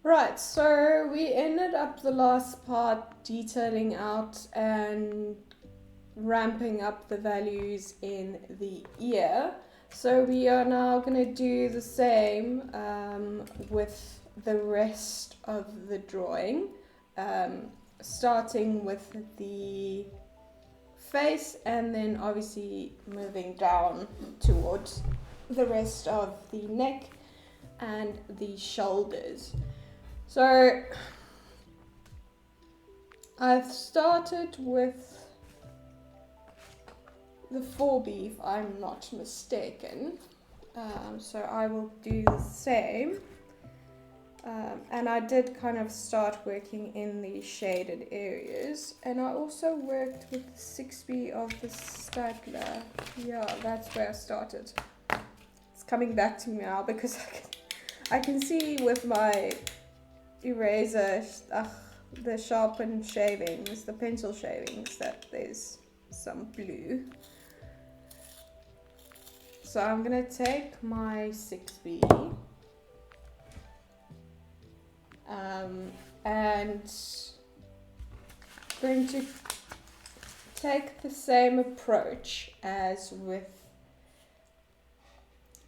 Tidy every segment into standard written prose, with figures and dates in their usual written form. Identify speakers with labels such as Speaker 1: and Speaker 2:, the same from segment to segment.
Speaker 1: Right, so we ended up the last part detailing out and ramping up the values in the ear. So we are now going to do the same with the rest of the drawing, starting with the face and then obviously moving down towards the rest of the neck and the shoulders. So I've started with the 4B if I'm not mistaken, so I will do the same, and I did kind of start working in the shaded areas, and I also worked with the 6B of the Staedtler. Yeah, that's where I started. It's coming back to me now because I can see with my eraser, the sharpened shavings, the pencil shavings, that there's some blue. So I'm going to take my 6B and going to take the same approach as with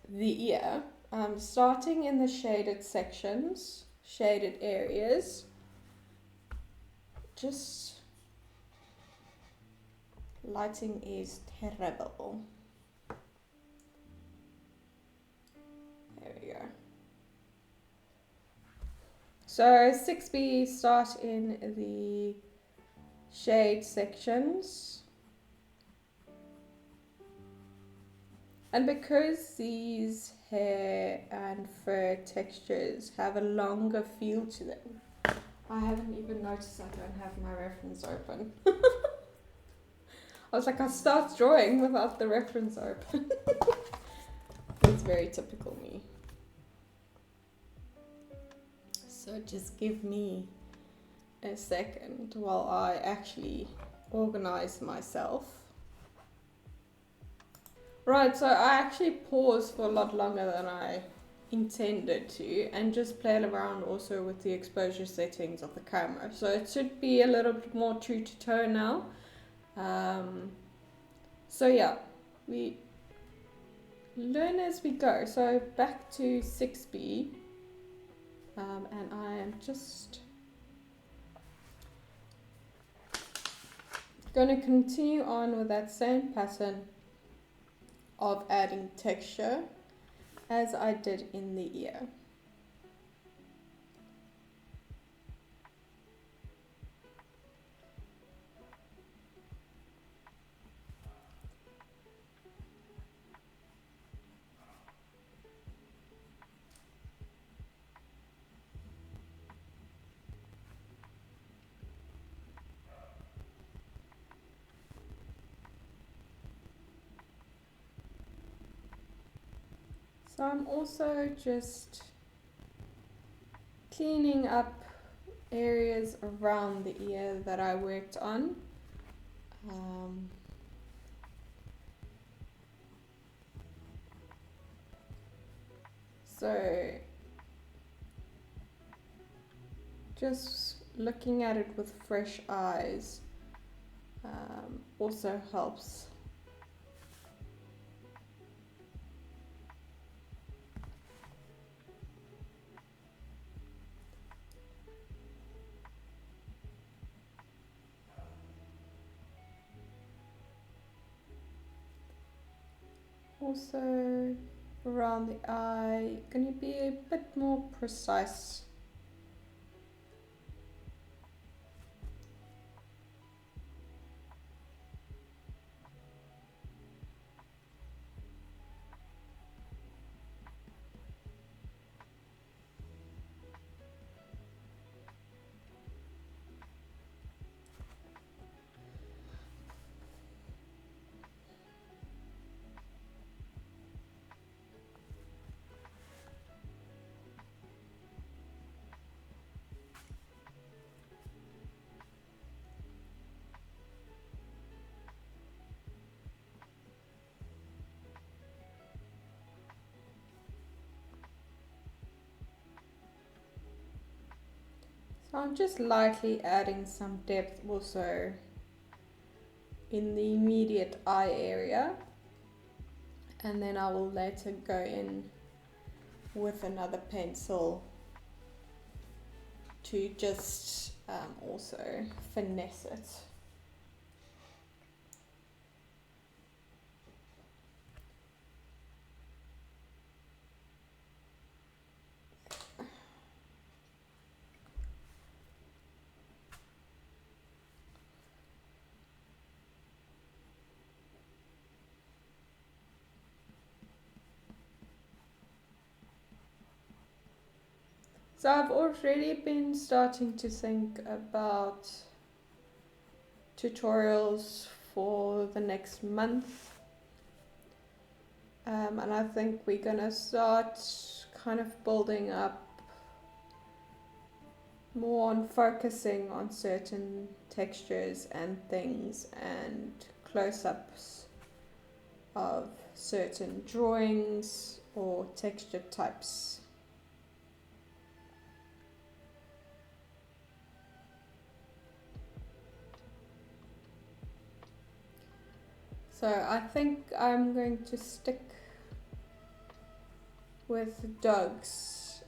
Speaker 1: the ear, starting in the shaded sections, shaded areas. Just lighting is terrible. There we go. So 6B, start in the shade sections. And because these hair and fur textures have a longer feel to them, I haven't even noticed I don't have my reference open. I was like, I start drawing without the reference open. It's very typical me. So just give me a second while I actually organize myself. Right, so I actually paused for a lot longer than I intended to and just played around also with the exposure settings of the camera. So it should be a little bit more true to tone now. So yeah, we learn as we go. So back to 6B, and I am just going to continue on with that same pattern of adding texture as I did in the ear. So I'm also just cleaning up areas around the ear that I worked on. So just looking at it with fresh eyes also helps. Also around the eye, going to be a bit more precise. So I'm just lightly adding some depth also in the immediate eye area, and then I will later go in with another pencil to just also finesse it. So I've already been starting to think about tutorials for the next month, and I think we're gonna start kind of building up more on focusing on certain textures and things and close-ups of certain drawings or texture types. So I think I'm going to stick with dogs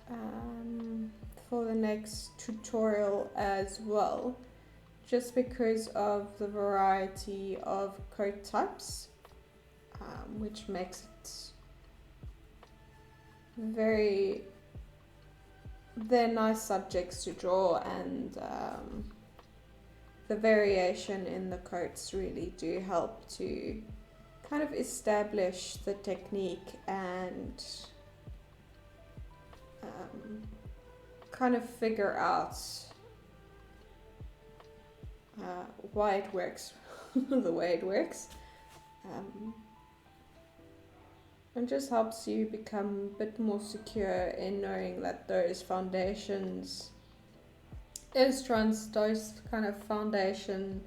Speaker 1: for the next tutorial as well, just because of the variety of coat types, which makes it they're nice subjects to draw, and the variation in the coats really do help to kind of establish the technique and kind of figure out why it works the way it works, and just helps you become a bit more secure in knowing that those foundations those kind of foundation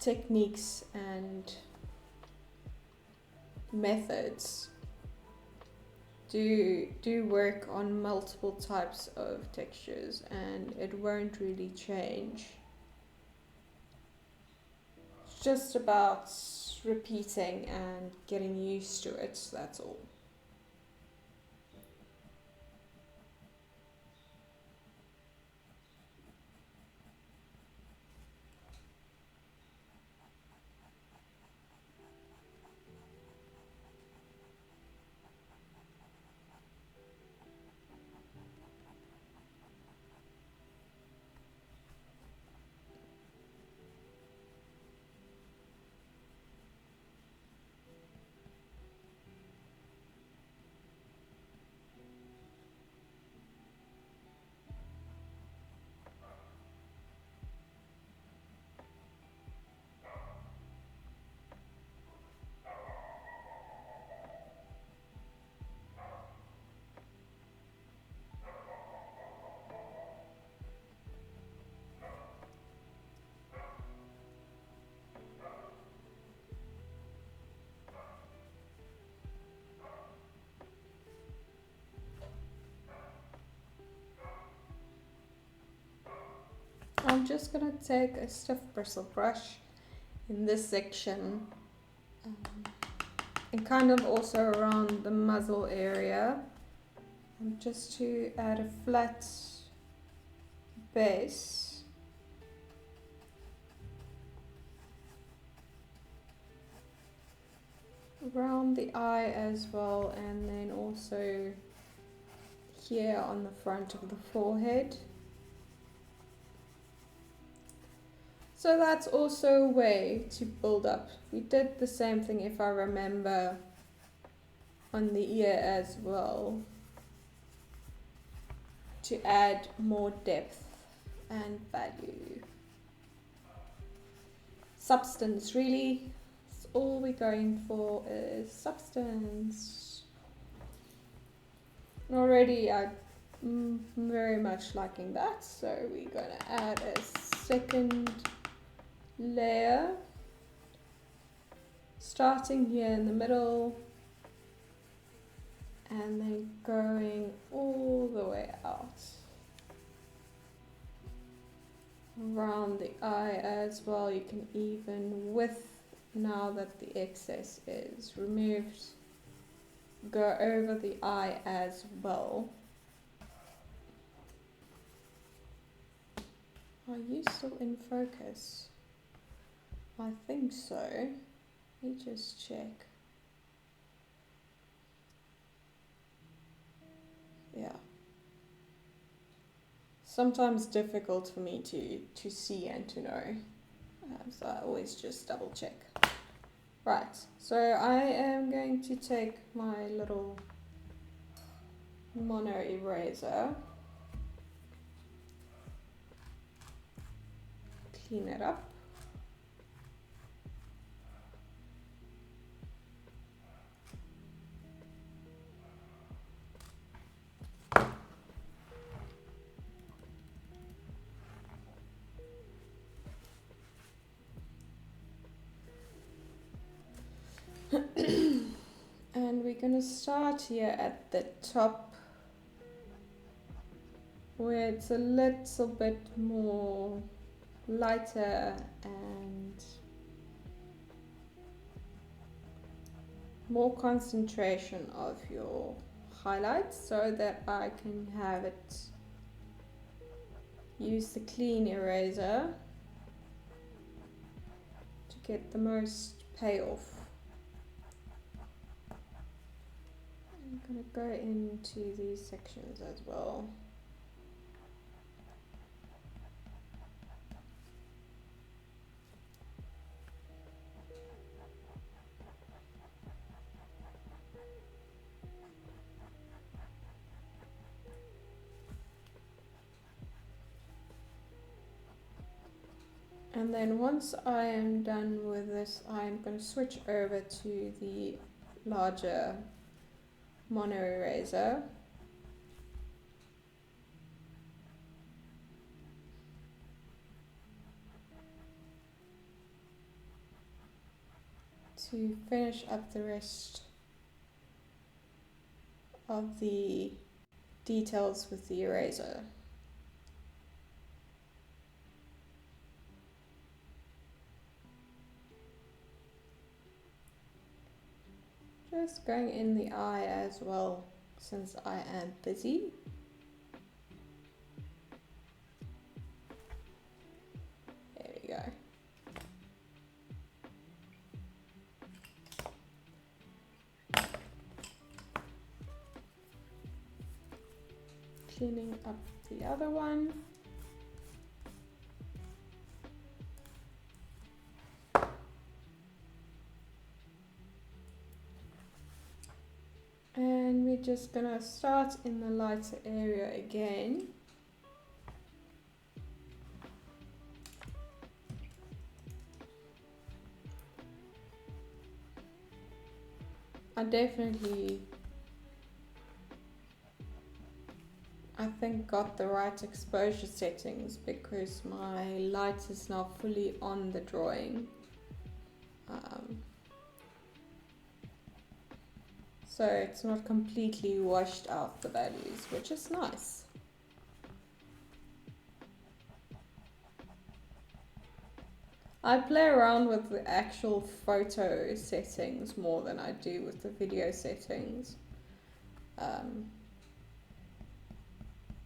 Speaker 1: techniques and methods do work on multiple types of textures, and it won't really change. It's just about repeating and getting used to it, that's all. I'm just gonna take a stiff bristle brush in this section and kind of also around the muzzle area, and just to add a flat base. Around the eye as well, and then also here on the front of the forehead. So that's also a way to build up. We did the same thing, if I remember, on the ear as well, to add more depth and value. Substance, really. That's all we're going for, is substance. Already I'm very much liking that, so we're going to add a second layer, starting here in the middle and then going all the way out. around the eye as well. You can even, with now that the excess is removed, go over the eye as well. Are you still in focus? I think so. Let me just check. Yeah. Sometimes difficult for me to see and to know. So I always just double check. Right, so I am going to take my little mono eraser, clean it up. And we're going to start here at the top where it's a little bit more lighter and more concentration of your highlights, so that I can have it use the clean eraser to get the most payoff. I'm going to go into these sections as well. And then once I am done with this, I'm going to switch over to the larger mono eraser. To finish up the rest of the details with the eraser. Just going in the eye as well, since I am busy. There we go. Cleaning up the other one. And we're just gonna start in the lighter area again. I think got the right exposure settings, because my light is now fully on the drawing. So it's not completely washed out the values, which is nice. I play around with the actual photo settings more than I do with the video settings.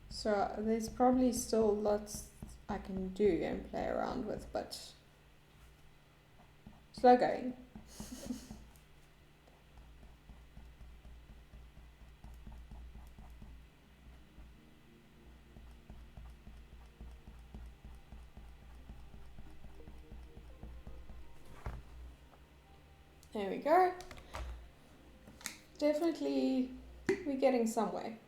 Speaker 1: So there's probably still lots I can do and play around with, but slow going. There we go. Definitely we're getting somewhere.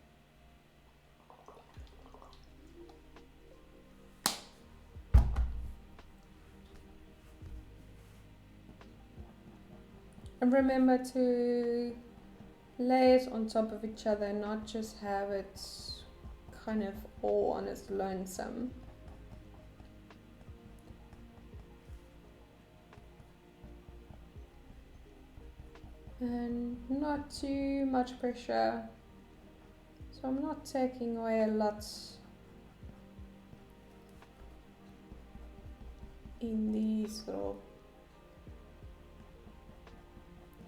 Speaker 1: And remember to lay it on top of each other, not just have it kind of all on its lonesome. And not too much pressure, so I'm not taking away a lot in these little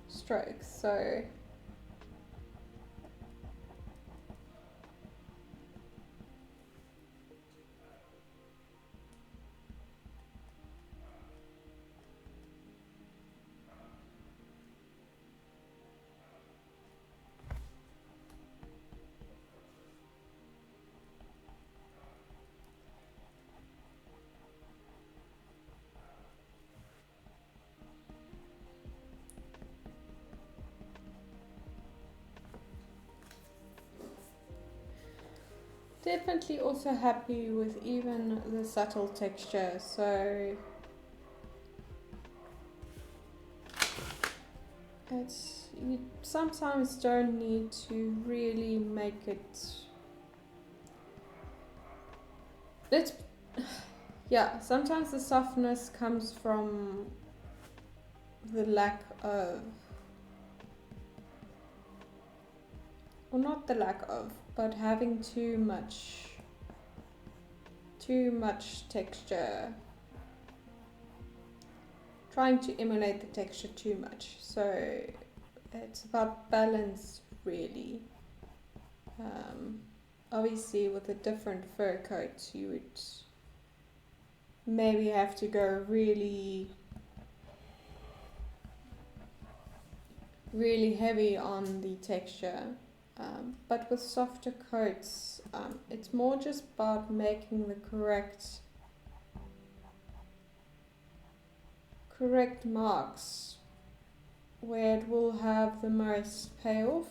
Speaker 1: strokes. So definitely also happy with even the subtle texture, so you sometimes don't need to really make yeah, sometimes the softness comes from the lack of, or not the lack of, but having too much texture, trying to emulate the texture too much. So it's about balance, really. Obviously with a different fur coat you would maybe have to go really heavy on the texture, but with softer coats it's more just about making the correct marks where it will have the most payoff.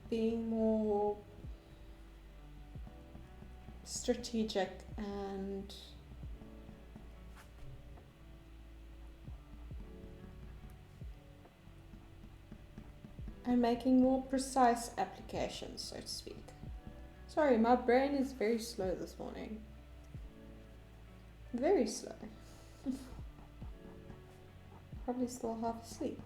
Speaker 1: Being more strategic and making more precise applications, so to speak. Sorry, my brain is very slow this morning. Very slow. Probably still half asleep.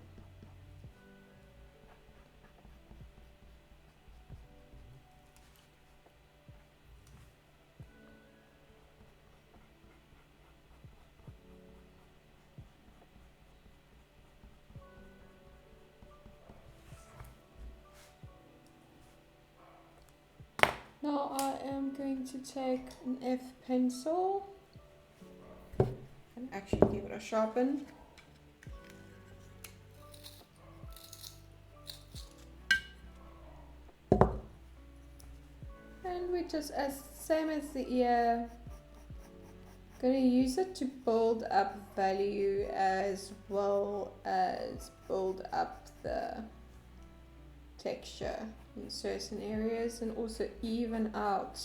Speaker 1: Now I am going to take an F pencil and actually give it a sharpen. And we just, same as the ear, going to use it to build up value as well as build up the texture in certain areas, and also even out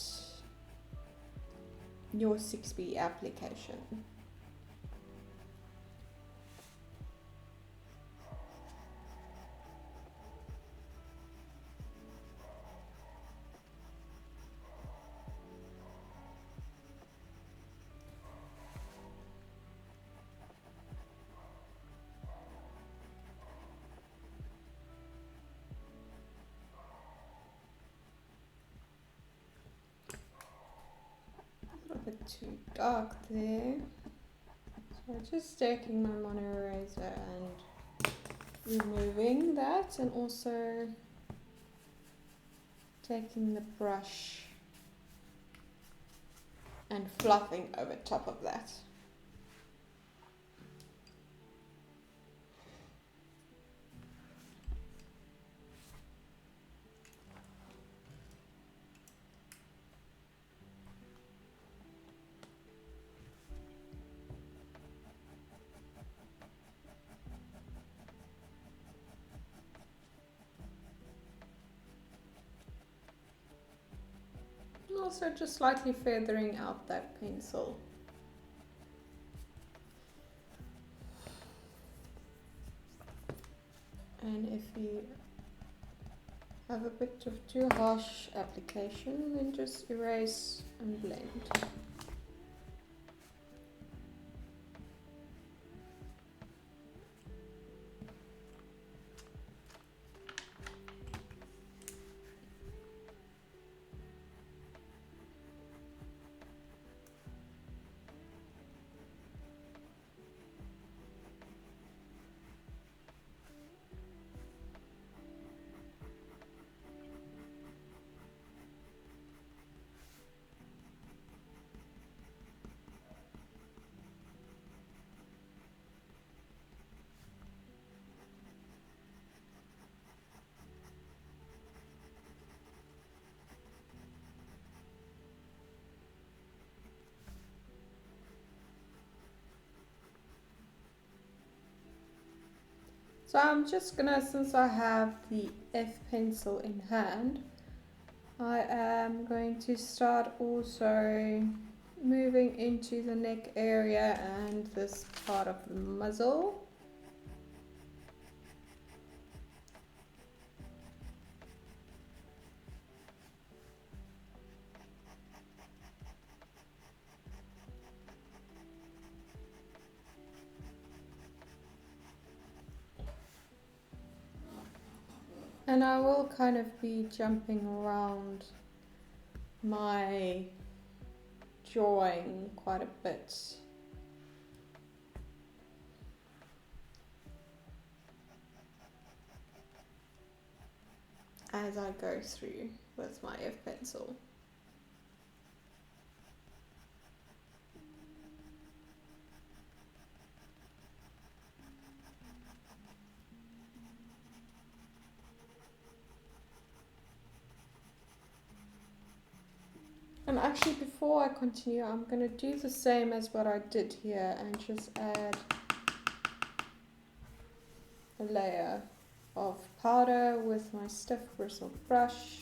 Speaker 1: your 6B application. A bit too dark there, so just taking my mono eraser and removing that, and also taking the brush and fluffing over top of that. Also just slightly feathering out that pencil. And if you have a bit of too harsh application, then just erase and blend. So I'm just gonna, since I have the F pencil in hand, I am going to start also moving into the neck area and this part of the muzzle. And I will kind of be jumping around my drawing quite a bit. As I go through with my F pencil. And actually, before I continue, I'm going to do the same as what I did here and just add a layer of powder with my stiff bristled brush.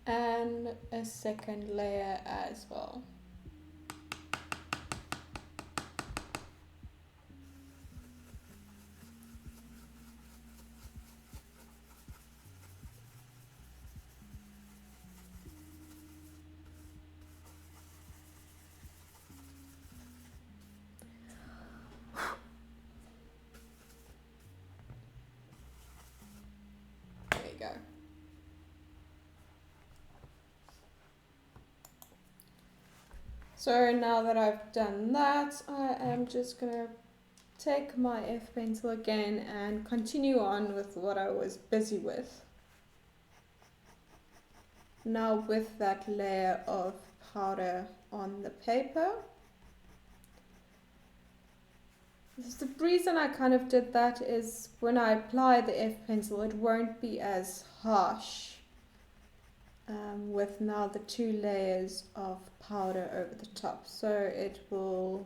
Speaker 1: And a second layer as well. There you go. So now that I've done that, I am just going to take my F pencil again and continue on with what I was busy with. Now with that layer of powder on the paper. The reason I kind of did that is when I apply the F pencil, it won't be as harsh. With now the 2 layers of powder over the top, so it will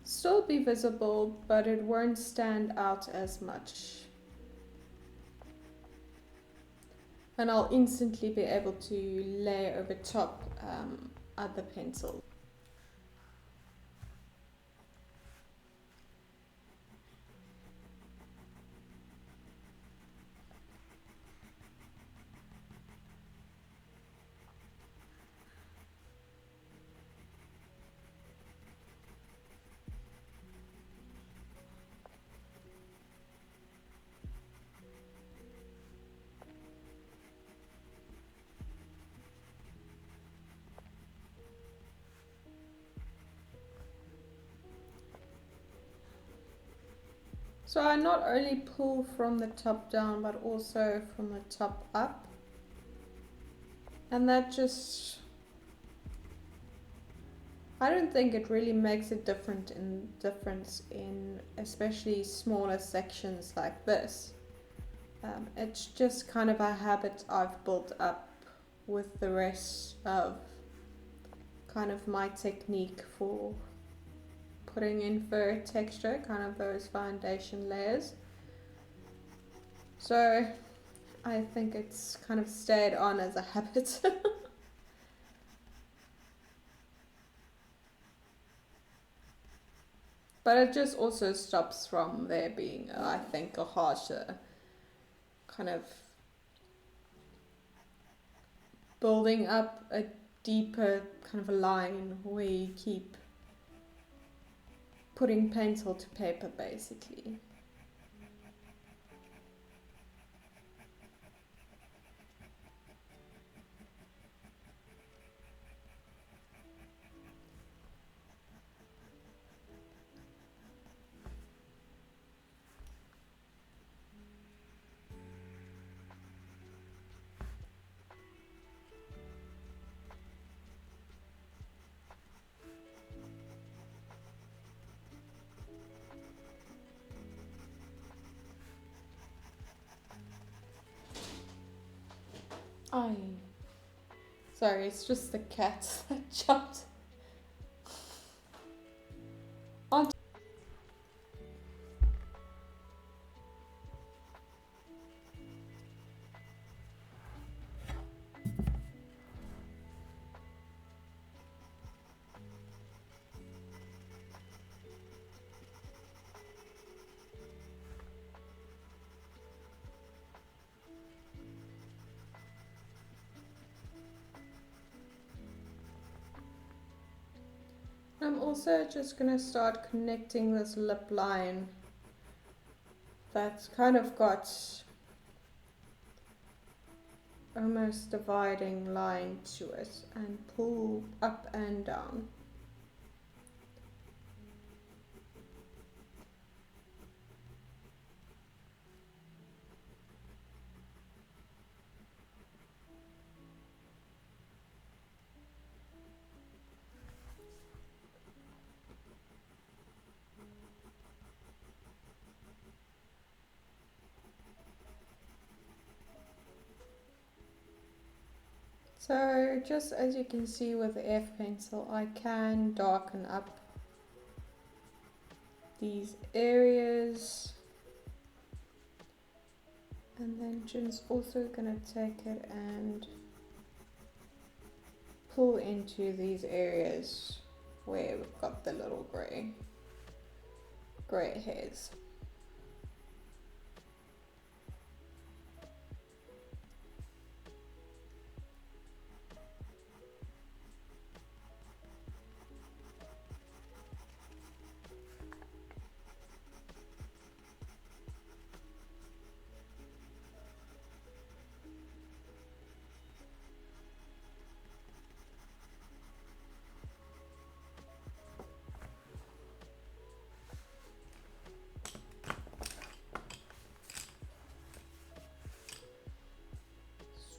Speaker 1: still be visible, but it won't stand out as much, and I'll instantly be able to layer over top other pencils. So I not only pull from the top down, but also from the top up. And that just, I don't think it really makes a difference in especially smaller sections like this. It's just kind of a habit I've built up with the rest of kind of my technique for putting in fur texture, kind of those foundation layers. So I think it's kind of stayed on as a habit. But it just also stops from there being, I think, a harsher kind of building up a deeper kind of a line where you keep putting pencil to paper basically. Aye. Sorry, it's just the cat that jumped on. I'm also just going to start connecting this lip line that's kind of got almost dividing line to it, and pull up and down. So just as you can see with the F pencil, I can darken up these areas, and then Jin's also going to take it and pull into these areas where we've got the little grey hairs.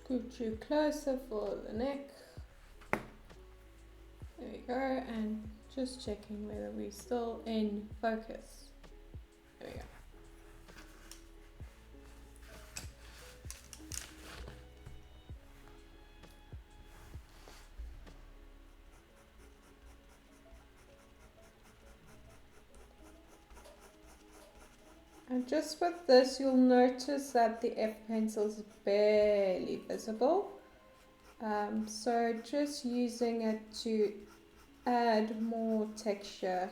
Speaker 1: Scoot you closer for the neck. There we go, and just checking whether we're still in focus. There we go. And just with this, you'll notice that the F pencil is barely visible. So just using it to add more texture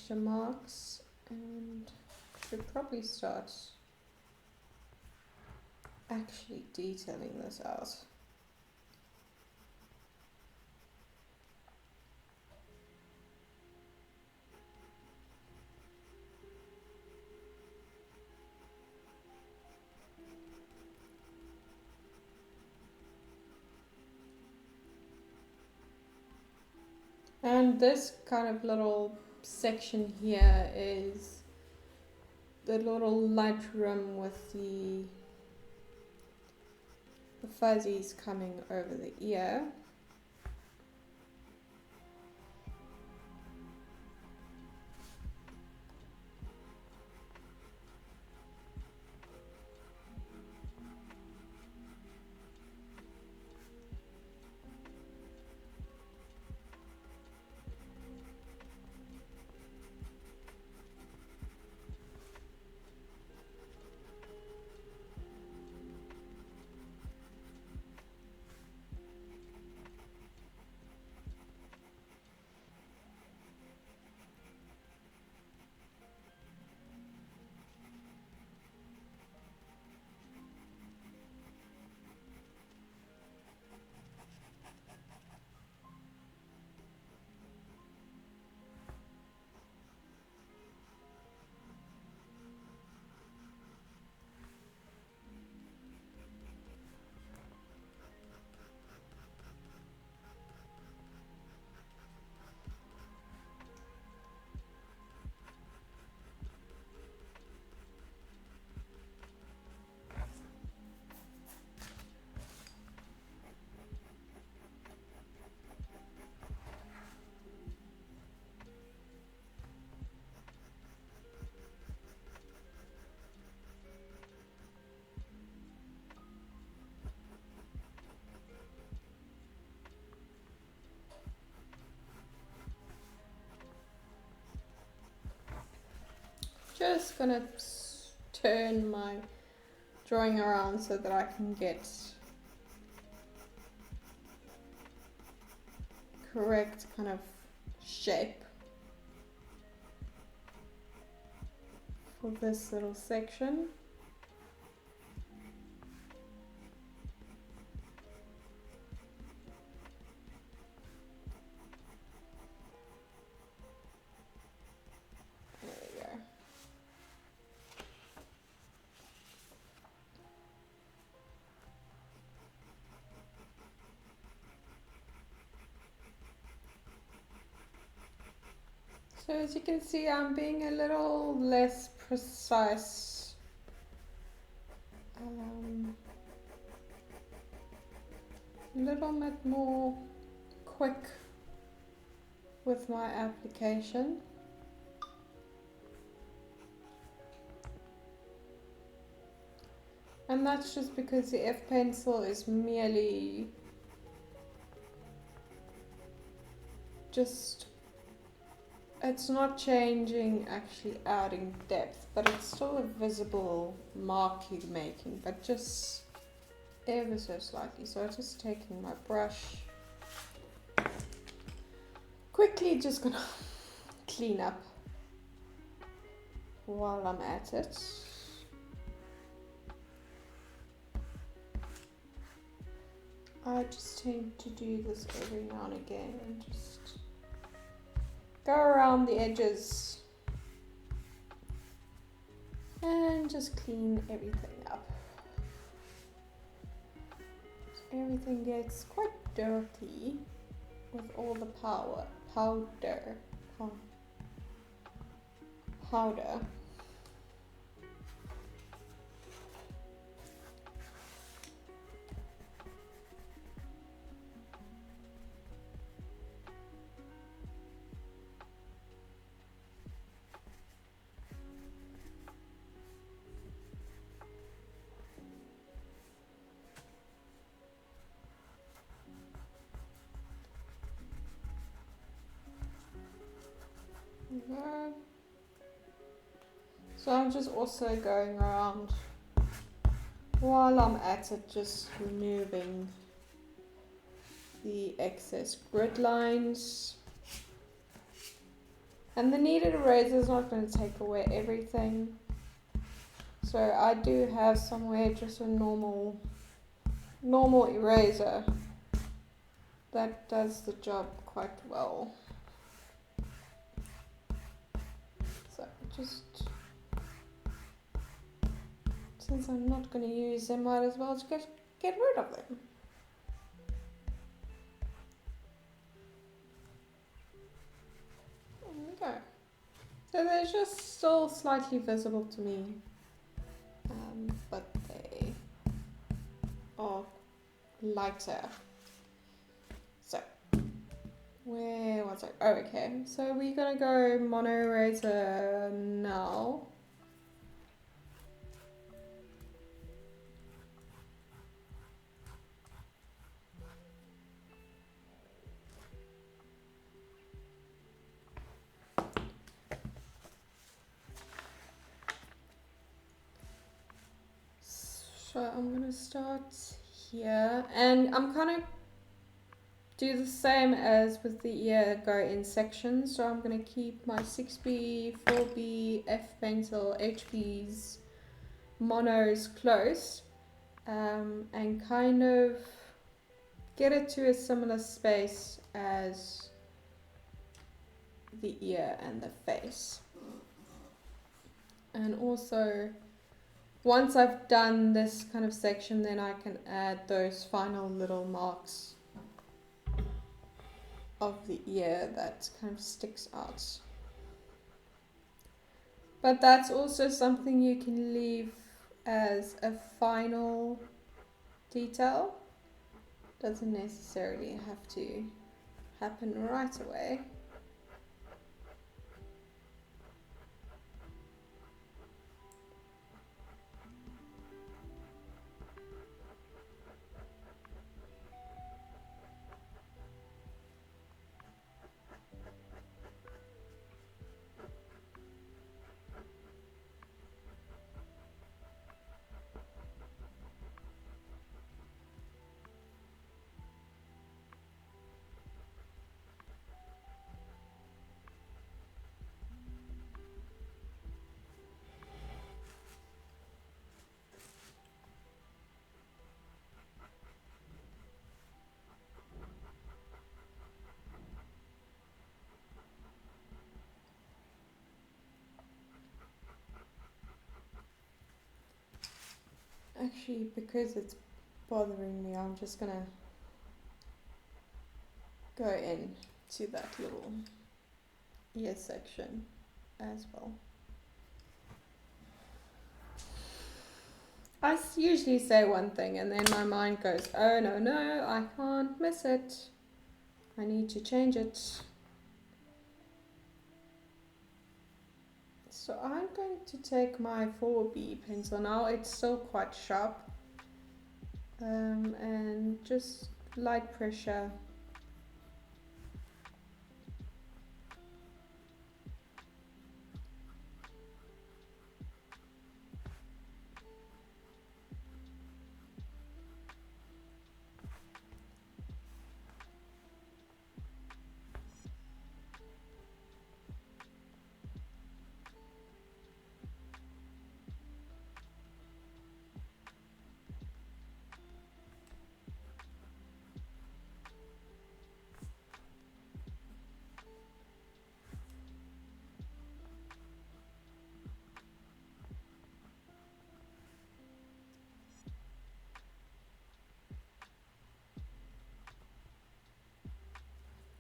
Speaker 1: marks, and should probably start actually detailing this out. And this kind of little section here is the little light rim with the fuzzies coming over the ear. just gonna turn my drawing around so that I can get correct kind of shape for this little section. So as you can see, I'm being a little less precise. A little bit more quick with my application. And that's just because the F pencil is merely just, it's not changing, actually adding depth, but it's still a visible mark you're making, but just ever so slightly. So I'm just taking my brush, quickly just gonna clean up while I'm at it. I just tend to do this every now and again and just go around the edges and just clean everything up. So everything gets quite dirty with all the powder. So I'm just also going around while I'm at it, just removing the excess grid lines. And the kneaded eraser is not going to take away everything. So I do have somewhere just a normal eraser that does the job quite well. So just, since I'm not going to use them, might as well just get rid of them. There we go. So they're just still slightly visible to me, but they are lighter. So, where was I? Oh, okay. So we're going to go mono eraser now. So I'm gonna start here, and I'm kind of do the same as with the ear, go in sections. So I'm gonna keep my 6B, 4B, F pencil, HBs, monos close, and kind of get it to a similar space as the ear and the face. And also, once I've done this kind of section, then I can add those final little marks of the ear that kind of sticks out. But that's also something you can leave as a final detail. Doesn't necessarily have to happen right away. actually, because it's bothering me, I'm just gonna go in to that little ear section as well. I usually say one thing and then my mind goes, oh no, I can't miss it. I need to change it. So I'm going to take my 4B pencil now. It's still quite sharp. And just light pressure.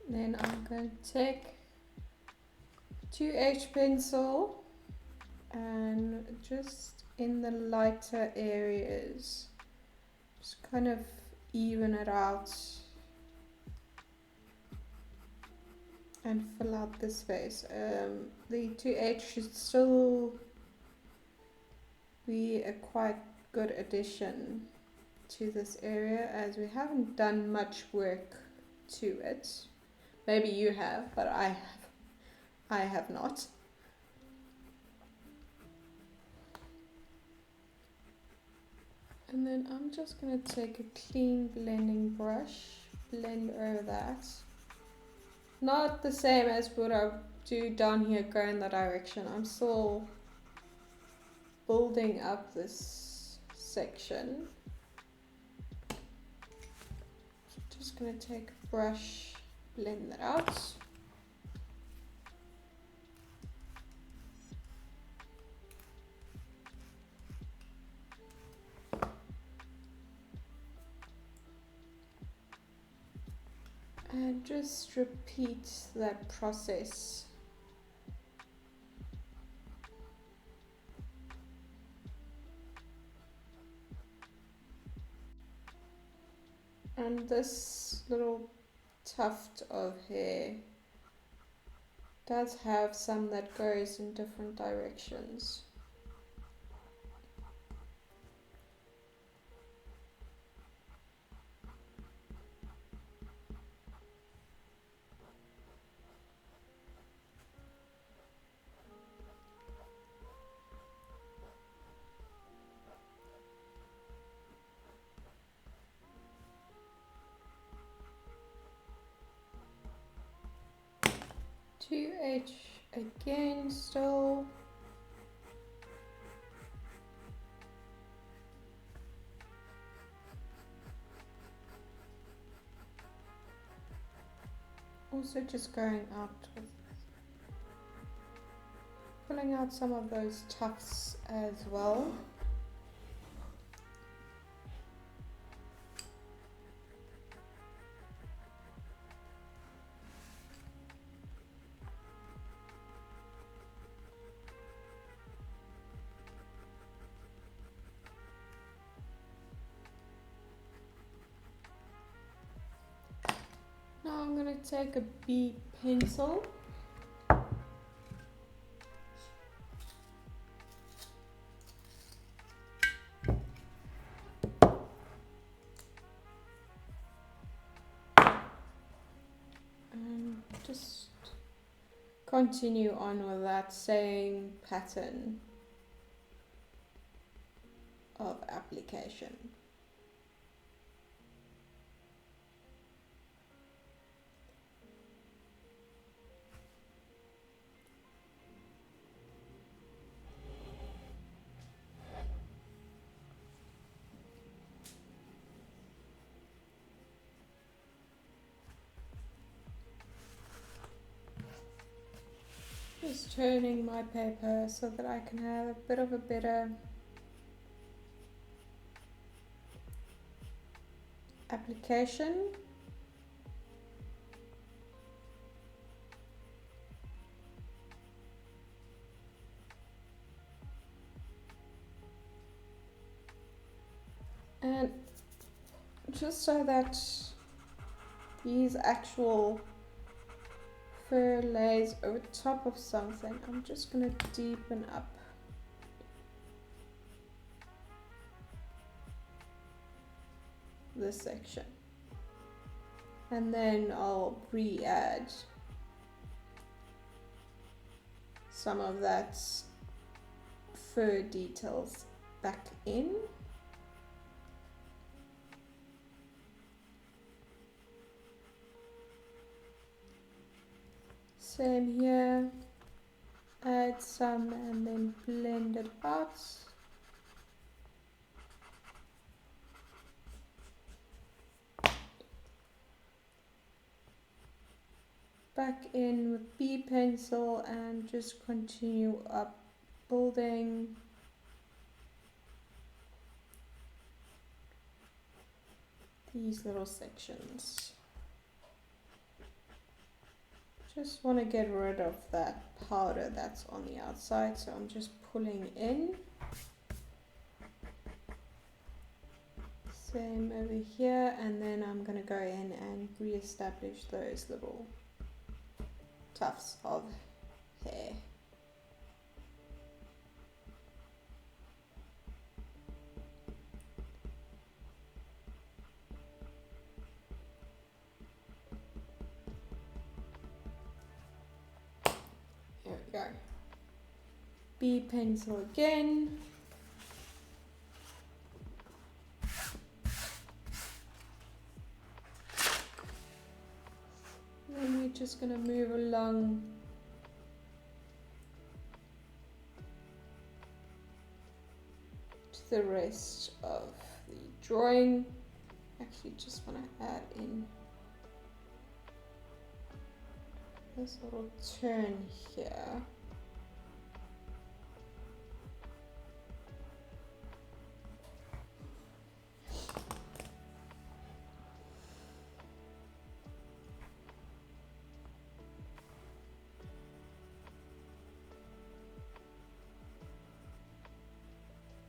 Speaker 1: Then I'm going to take 2H pencil and just in the lighter areas, just kind of even it out and fill out the space. The 2H should still be a quite good addition to this area as we haven't done much work to it. Maybe you have, but I have not. And then I'm just going to take a clean blending brush, blend over that. Not the same as what I do down here, go in that direction. I'm still building up this section. Just going to take a brush, blend that out. And just repeat that process. And this little tuft of hair does have some that goes in different directions. Two H again still. Also just going out with pulling out some of those tufts as well. Now I'm going to take a B pencil and just continue on with that same pattern of application. Just turning my paper so that I can have a bit of a better application. And just so that these actual fur lays over top of something, I'm just going to deepen up this section. And then I'll re-add some of that fur details back in. Same here, add some and then blend it out. Back in with B pencil and just continue up building these little sections. Just want to get rid of that powder that's on the outside, so I'm just pulling in. Same over here, and then I'm going to go in and re-establish those little tufts of hair. There we go. B pencil again. And we're just going to move along to the rest of the drawing. Actually, just want to add in this little turn here.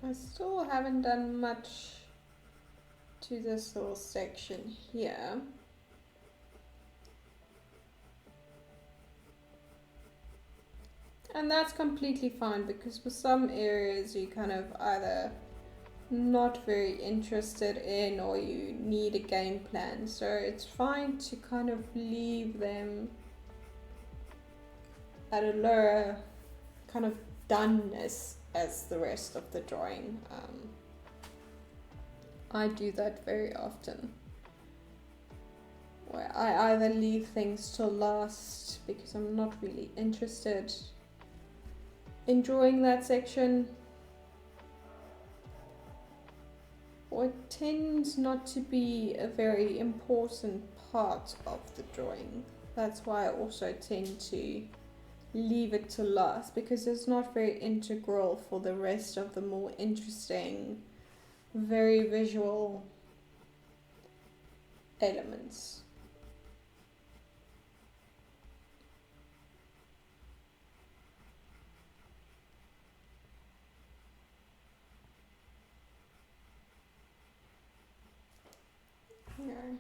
Speaker 1: I still haven't done much to this little section here. And that's completely fine, because for some areas you kind of either not very interested in or you need a game plan. So it's fine to kind of leave them at a lower kind of doneness as the rest of the drawing. I do that very often, where I either leave things till last because I'm not really interested in drawing that section, or it tends not to be a very important part of the drawing. That's why I also tend to leave it to last, because it's not very integral for the rest of the more interesting, very visual elements. Here.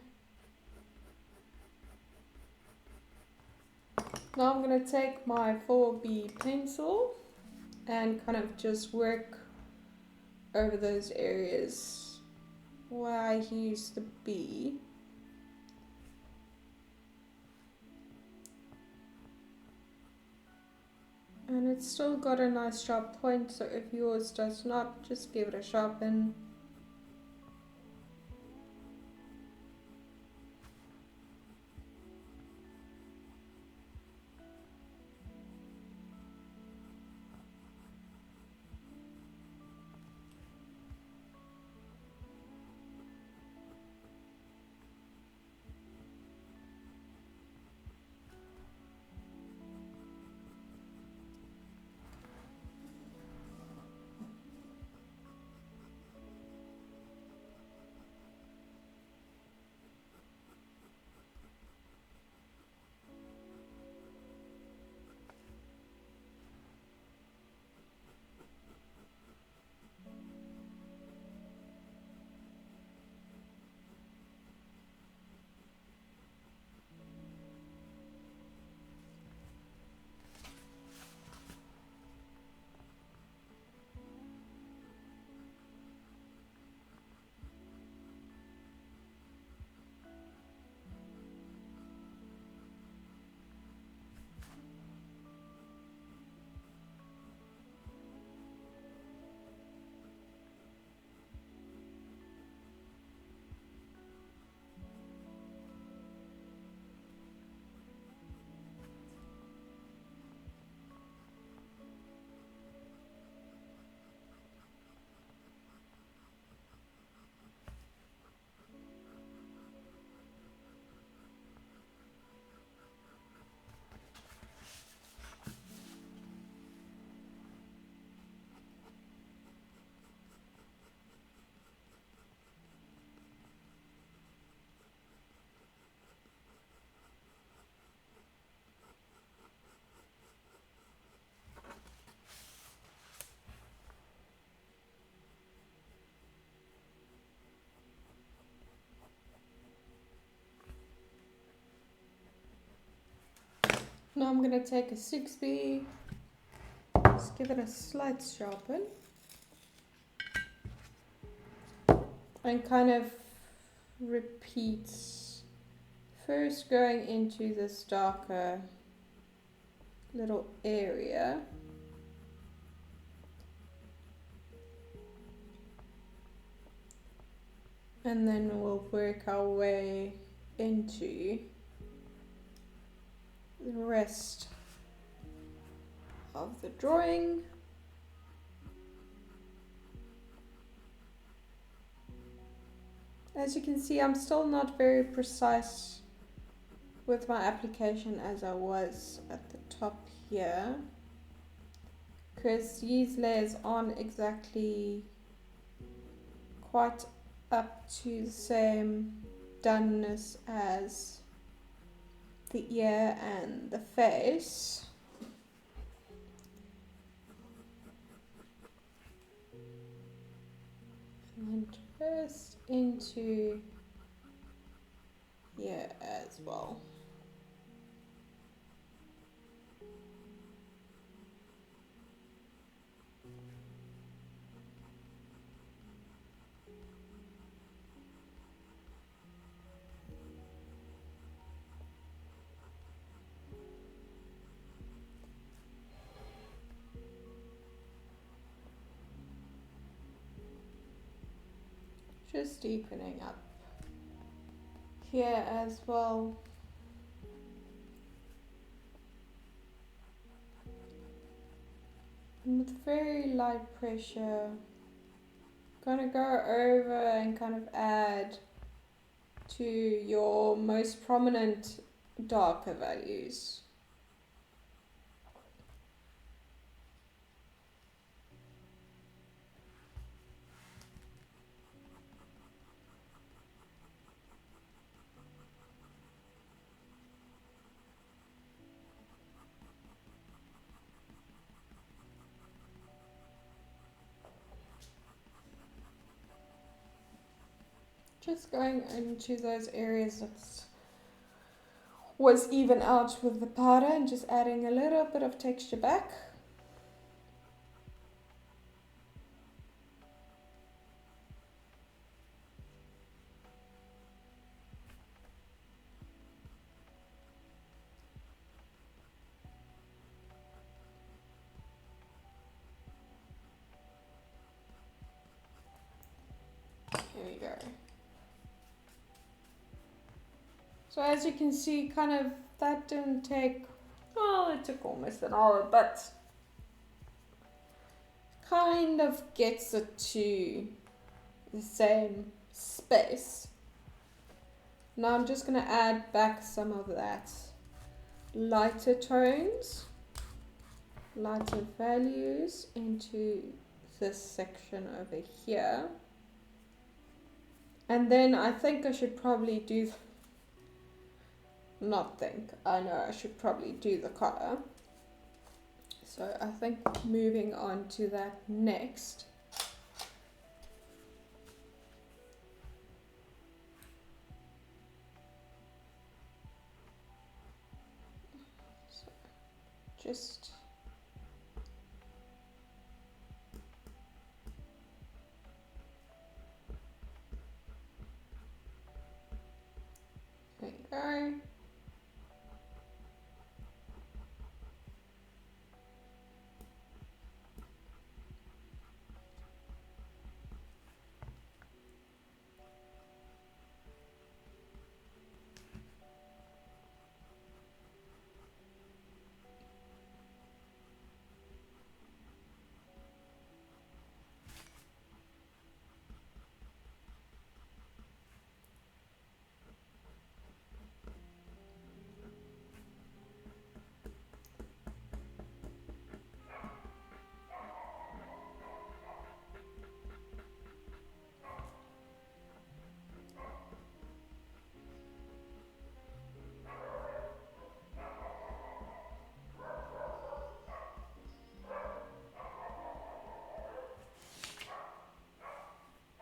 Speaker 1: Now I'm going to take my 4B pencil and kind of just work over those areas where I use the B. And it's still got a nice sharp point, so if yours does not, just give it a sharpen. Now I'm going to take a 6B, just give it a slight sharpen, and kind of repeat, first going into this darker little area, and then we'll work our way into the rest of the drawing. As you can see, I'm still not very precise with my application as I was at the top here, because these layers aren't exactly quite up to the same doneness as the ear and the face. And first into here as well. Just deepening up here as well. And with very light pressure, gonna go over and kind of add to your most prominent darker values. Just going into those areas that was even out with the powder and just adding a little bit of texture back. Here we go. So as you can see, kind of that didn't take, well, it took almost an hour, but kind of gets it to the same space. Now I'm just going to add back some of that lighter tones, lighter values into this section over here. And then I think I should probably do, I know I should probably do the color. So I think moving on to that next. So just there you go.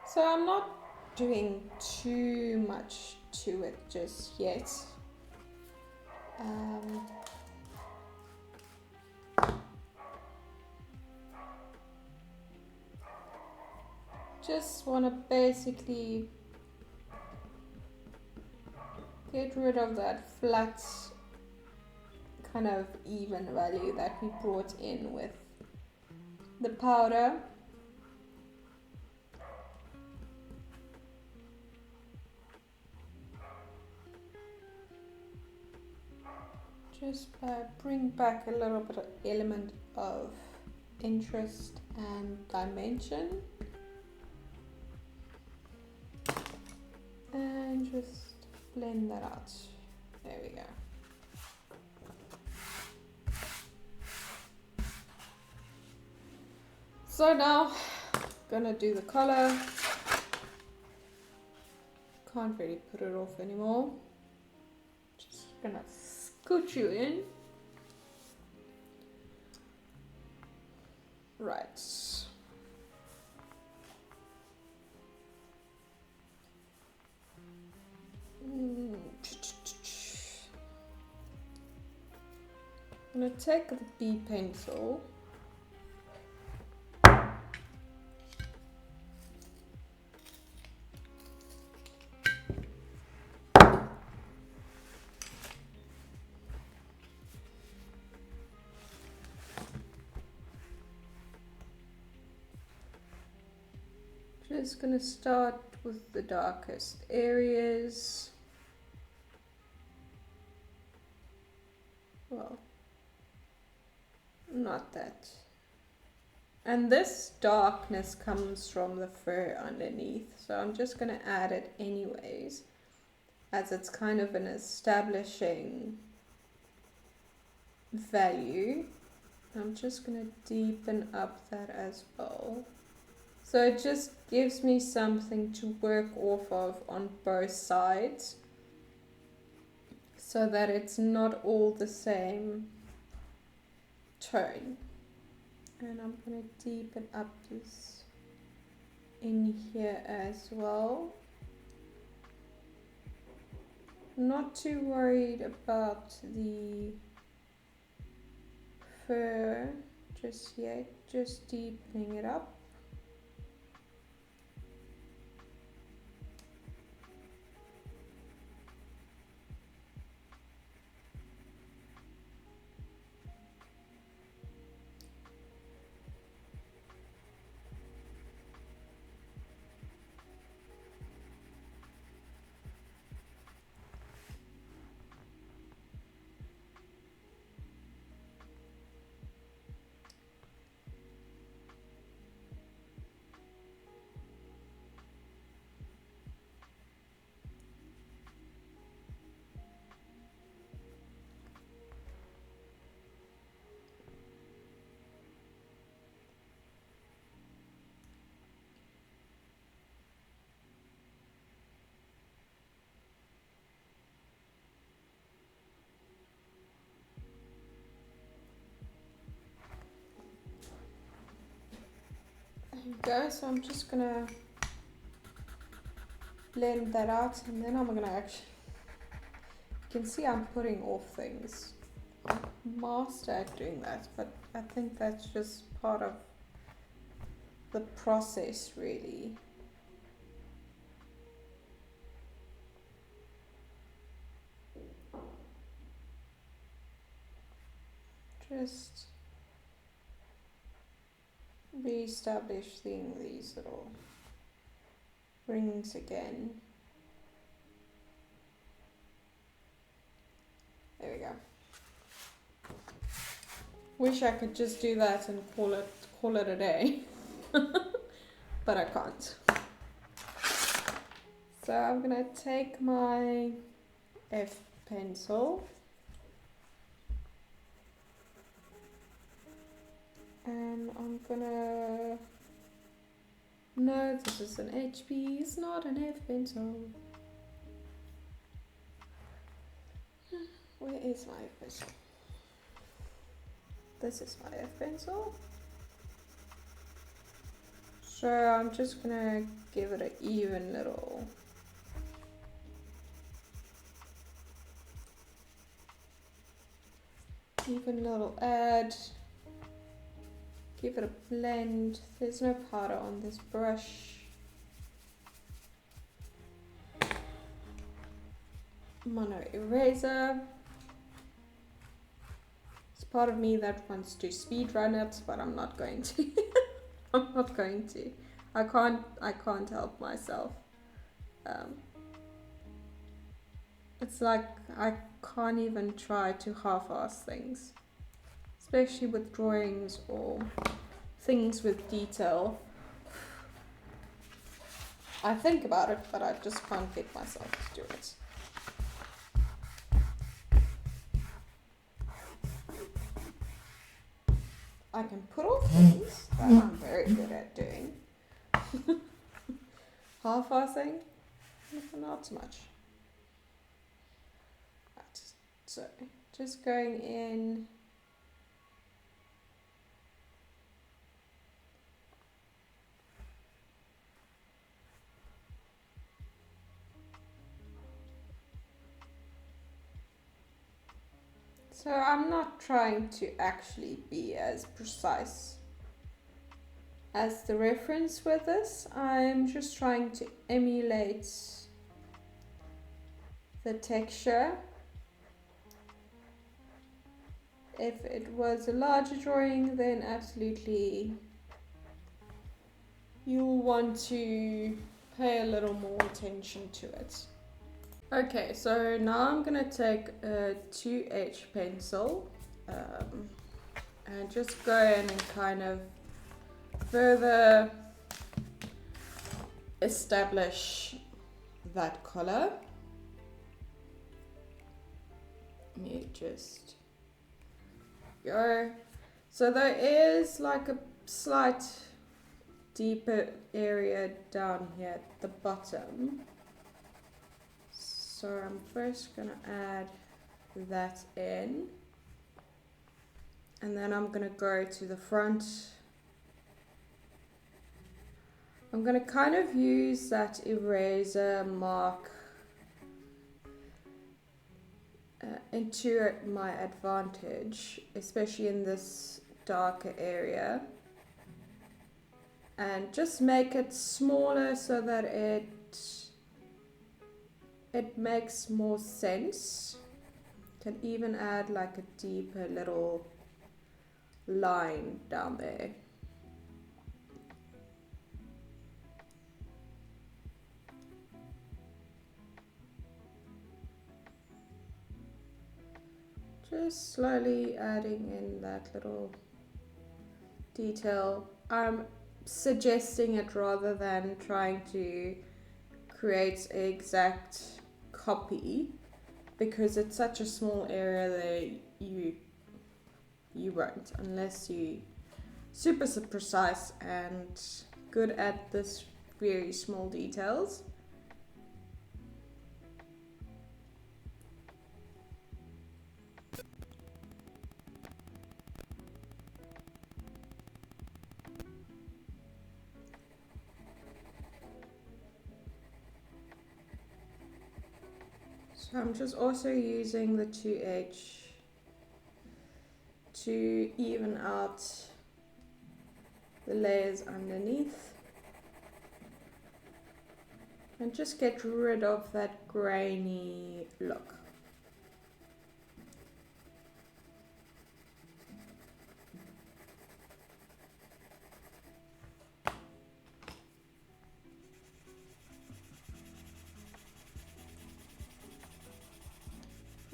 Speaker 1: So I'm not doing too much to it just yet. just want to basically get rid of that flat kind of even value that we brought in with the powder. Just bring back a little bit of element of interest and dimension, and just blend that out. There we go. So now I'm gonna do the collar. Can't really put it off anymore. Just gonna scoot you in. Right. I'm gonna take the B pencil. Just gonna start with the darkest areas. Well, not that. And this darkness comes from the fur underneath, so I'm just gonna add it anyways, as it's kind of an establishing value. I'm just gonna deepen up that as well. So it just gives me something to work off of on both sides, so that it's not all the same tone. And I'm going to deepen up this in here as well. Not too worried about the fur just yet, just deepening it up. Go, so I'm just gonna blend that out, and then I'm gonna actually, you can see I'm putting off things. I'm master at doing that, but I think that's just part of the process, really. Just re-establishing these little rings again. There we go. Wish I could just do that and call it a day, but I can't. So I'm gonna take my F pencil and I'm gonna, no, this is an HB, it's not an F pencil. Where is my F pencil? This is my F pencil. So I'm just gonna give it an even little add. Give it a blend. There's no powder on this brush. mono eraser. It's part of me that wants to speed run it, but I'm not going to. I'm not going to. I can't help myself. It's like I can't even try to half-ass things, especially with drawings or things with detail. I think about it, but I just can't get myself to do it. I can put off things that I'm very good at doing. Half-assing, not so much. Right. So, just going in. So I'm not trying to actually be as precise as the reference with this. I'm just trying to emulate the texture. If it was a larger drawing, then absolutely you'll want to pay a little more attention to it. Okay, so now I'm gonna take a 2H pencil and just go in and kind of further establish that color. You just go. So there is like a slight deeper area down here at the bottom. So I'm first going to add that in, and then I'm going to go to the front. I'm going to kind of use that eraser mark into my advantage, especially in this darker area, and just make it smaller so that it makes more sense. Can even add like a deeper little line down there. Just slowly adding in that little detail. I'm suggesting it rather than trying to create an exact copy, because it's such a small area that you won't, unless you super precise and good at this very small details. So I'm just also using the 2H to even out the layers underneath and just get rid of that grainy look.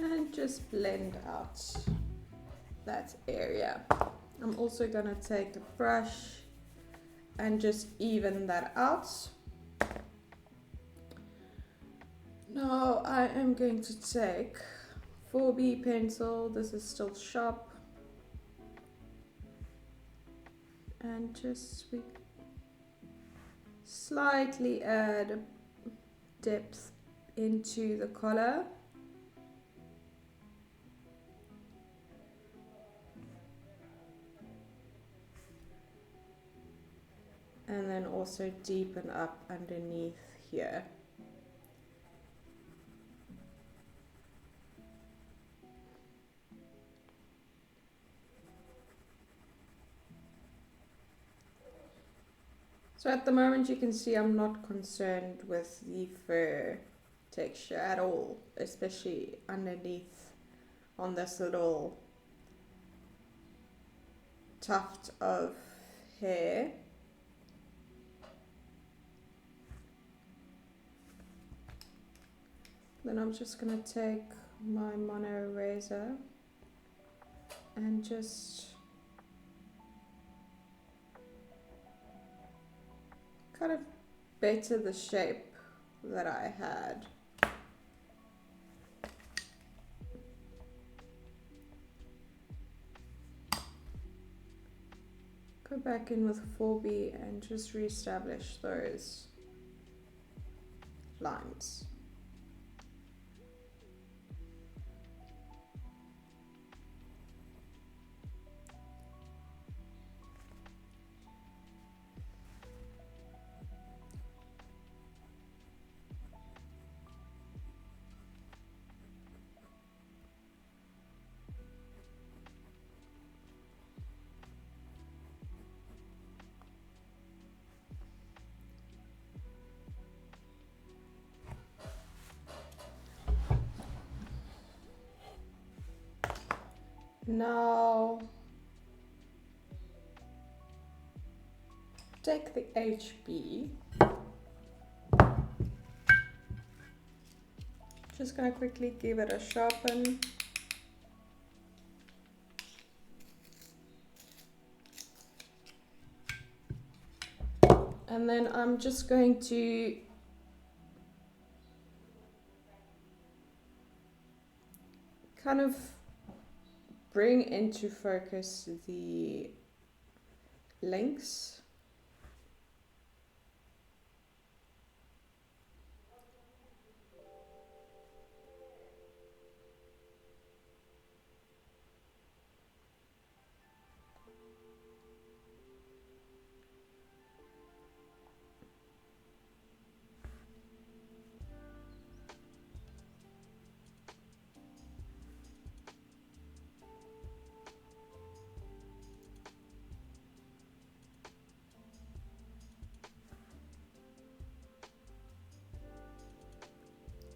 Speaker 1: And just blend out that area. I'm also going to take a brush and just even that out. Now I am going to take 4B pencil, this is still sharp, and just slightly add depth into the color. And then also deepen up underneath here. So at the moment you can see I'm not concerned with the fur texture at all, especially underneath on this little tuft of hair. Then I'm just going to take my mono eraser and just kind of better the shape that I had. Go back in with 4B and just reestablish those lines. Now take the HB, just going to quickly give it a sharpen. And then I'm just going to kind of bring into focus the links.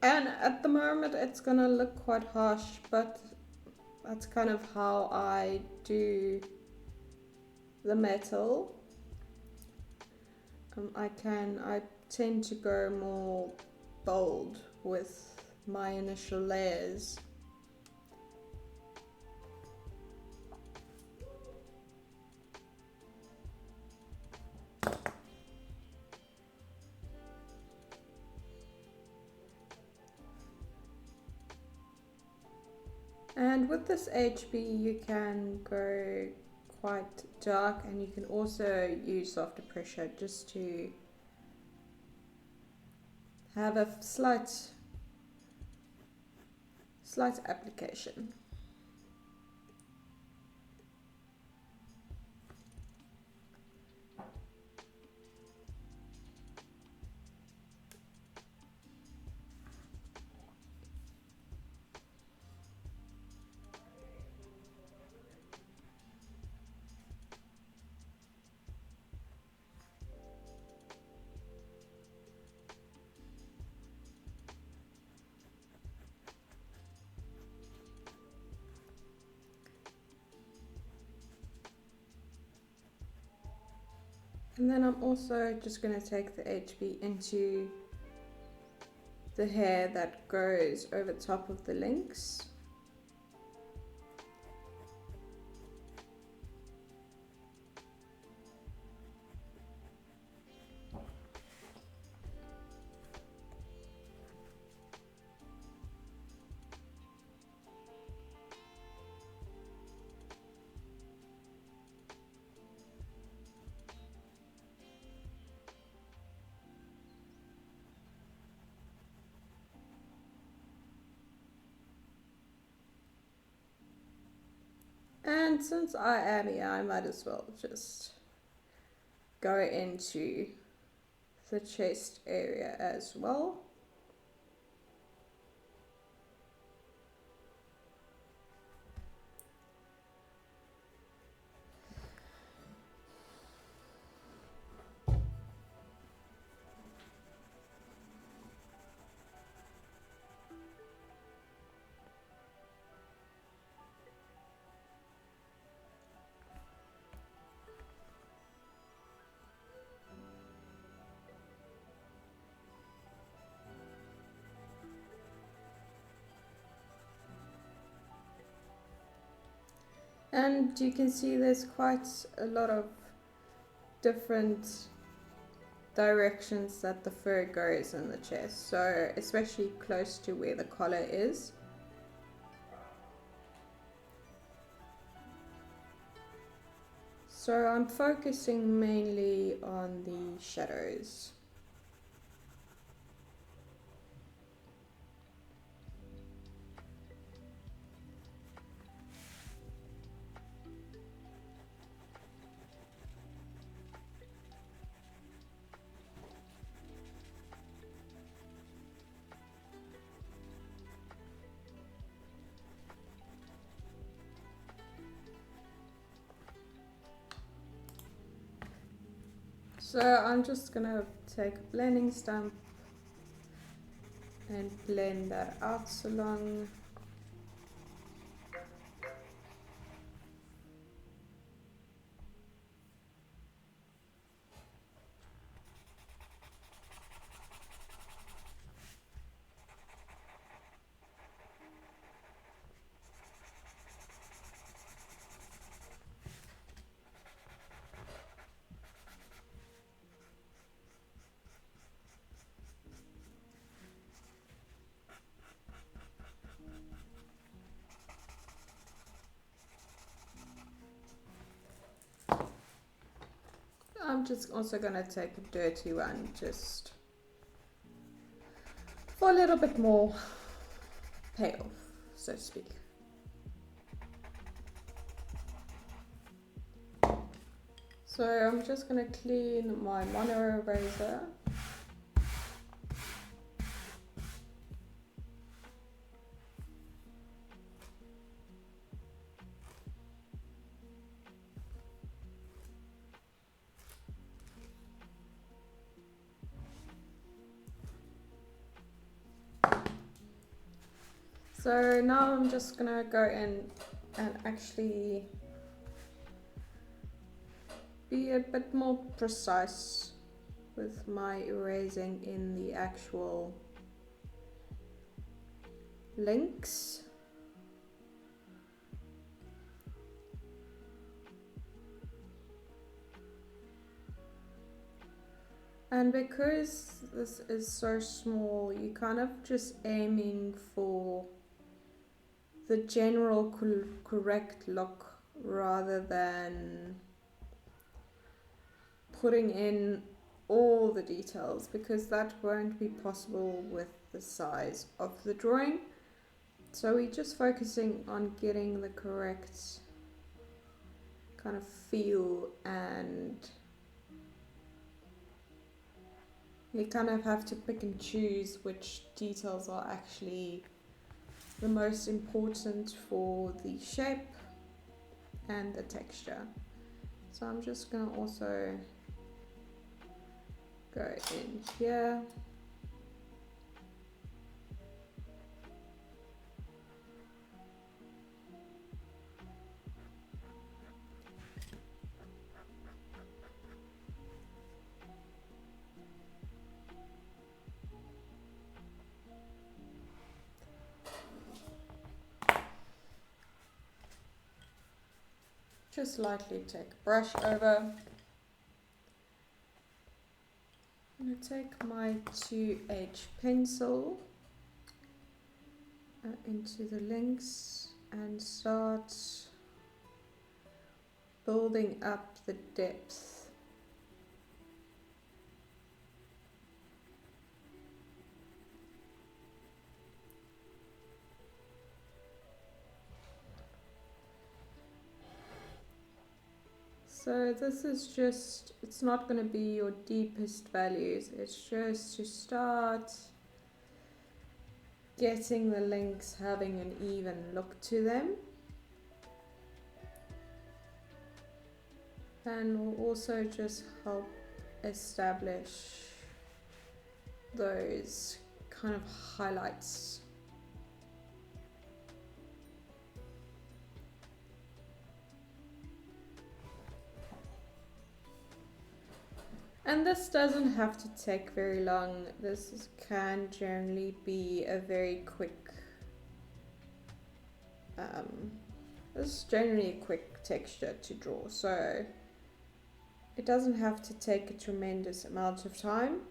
Speaker 1: And at the moment it's gonna look quite harsh, but that's kind of how I do the metal. I tend to go more bold with my initial layers. And with this HB you can go quite dark, and you can also use softer pressure just to have a slight application. And then I'm also just going to take the HB into the hair that goes over top of the links. And since I am here, I might as well just go into the chest area as well. And you can see there's quite a lot of different directions that the fur goes in the chest, so especially close to where the collar is. So I'm focusing mainly on the shadows. So I'm just gonna take a blending stump and blend that out along. I'm just also going to take a dirty one just for a little bit more payoff, so to speak. So I'm just going to clean my mono eraser. So now I'm just going to go in and actually be a bit more precise with my erasing in the actual links. And because this is so small, you're kind of just aiming for the general correct look rather than putting in all the details, because that won't be possible with the size of the drawing. So we're just focusing on getting the correct kind of feel, and you kind of have to pick and choose which details are actually the most important for the shape and the texture. So I'm just going to also go in here. Just lightly take a brush over. I'm going to take my 2H pencil into the links and start building up the depth. So this is just, it's not going to be your deepest values, it's just to start getting the links having an even look to them. And will also just help establish those kind of highlights. And this doesn't have to take very long. This can generally be a very quick This is generally a quick texture to draw, so it doesn't have to take a tremendous amount of time.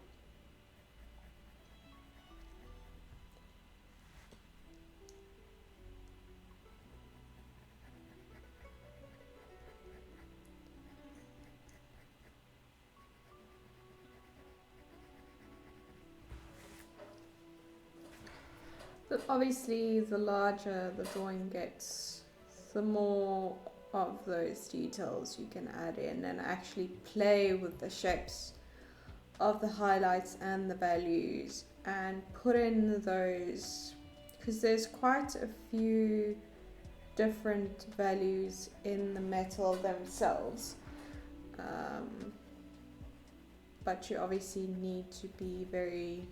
Speaker 1: But obviously, the larger the drawing gets, the more of those details you can add in and actually play with the shapes of the highlights and the values and put in those, because there's quite a few different values in the metal themselves, but you obviously need to be very,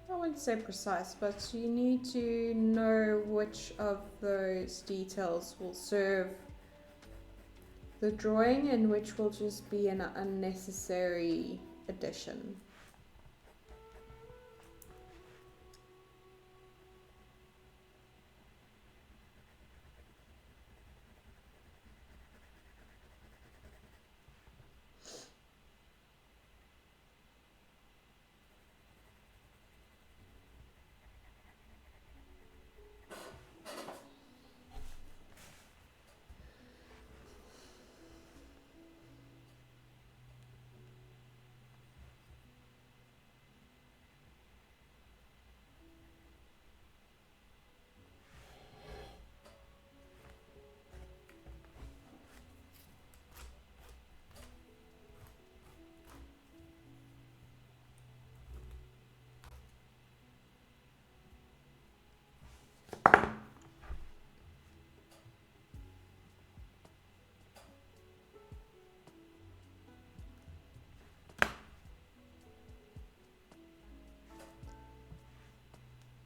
Speaker 1: I wouldn't say precise, but you need to know which of those details will serve the drawing and which will just be an unnecessary addition.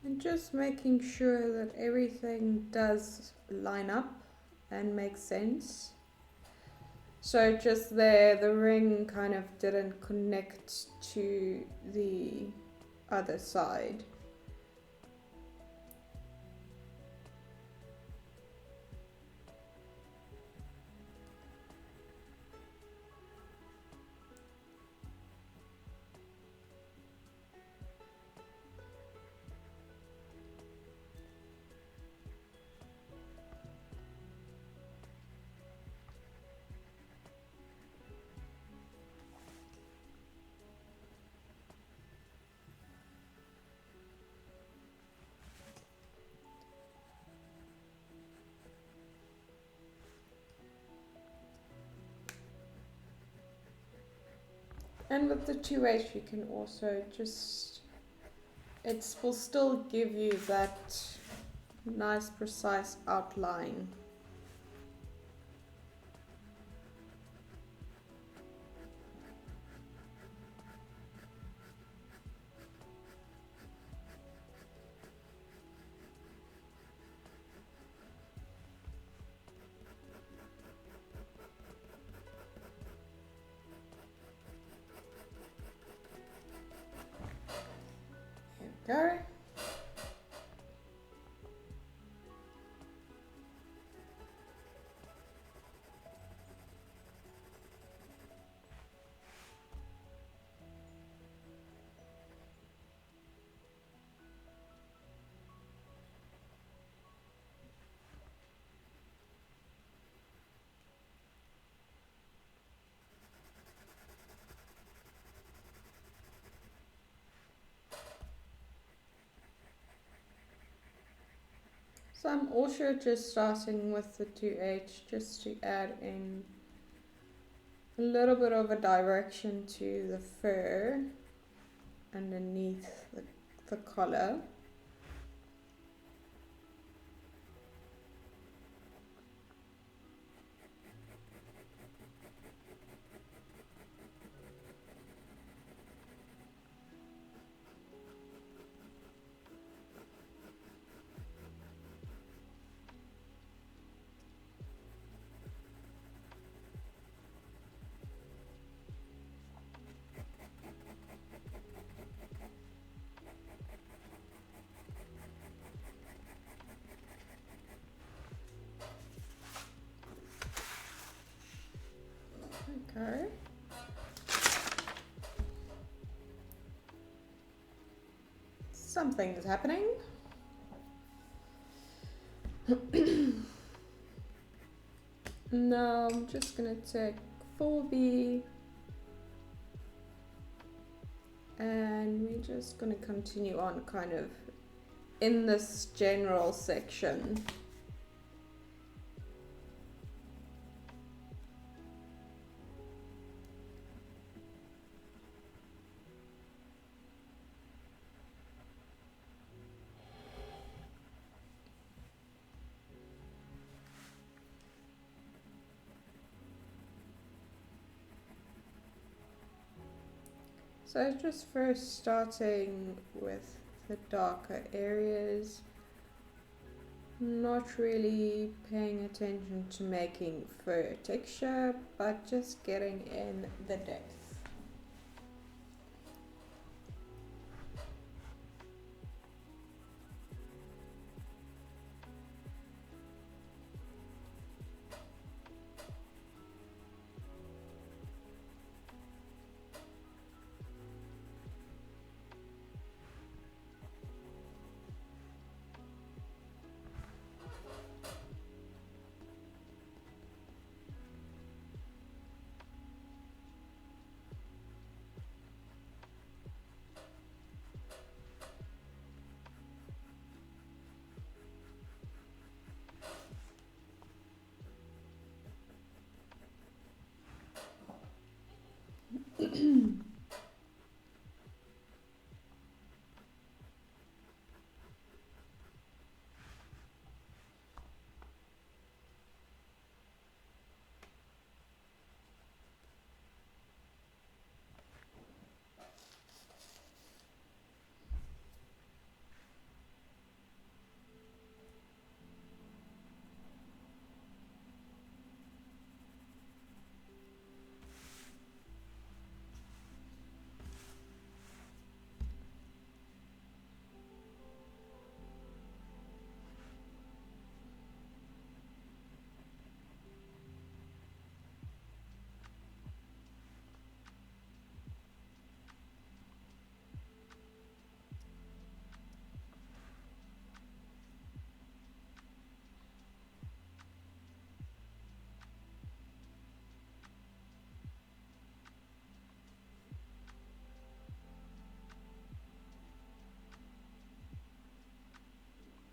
Speaker 1: And just making sure that everything does line up and make sense. So just there, the ring kind of didn't connect to the other side. And with the 2H you can also just, it will still give you that nice precise outline. There we go. So I'm also just starting with the 2H just to add in a little bit of a direction to the fur underneath the collar. something is happening. Now I'm just gonna take 4B and we're just gonna continue on kind of in this general section. So just first starting with the darker areas, not really paying attention to making fur texture, but just getting in the depth.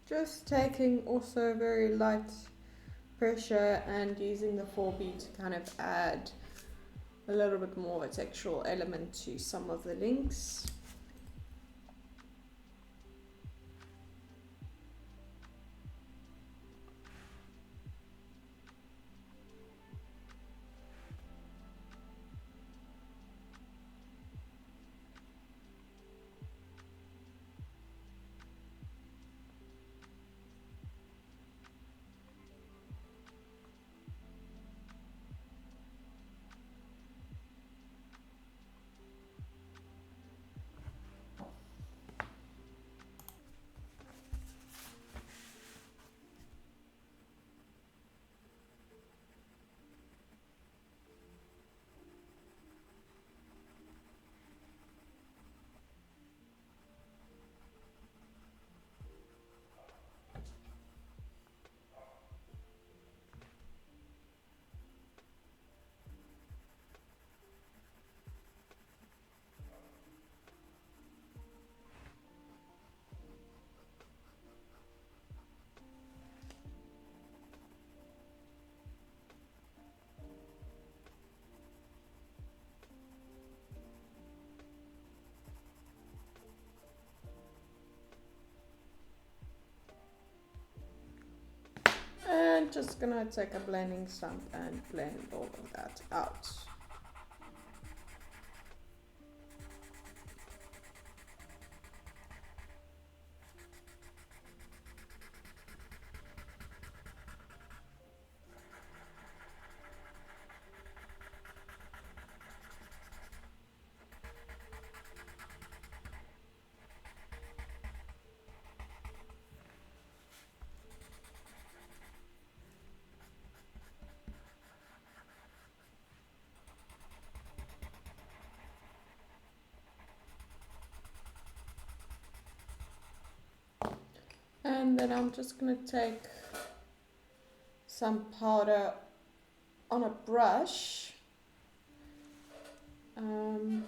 Speaker 1: Just taking also very light pressure and using the 4B to kind of add a little bit more of a textural element to some of the links. And just gonna take a blending stump and blend all of that out. And then I'm just going to take some powder on a brush. And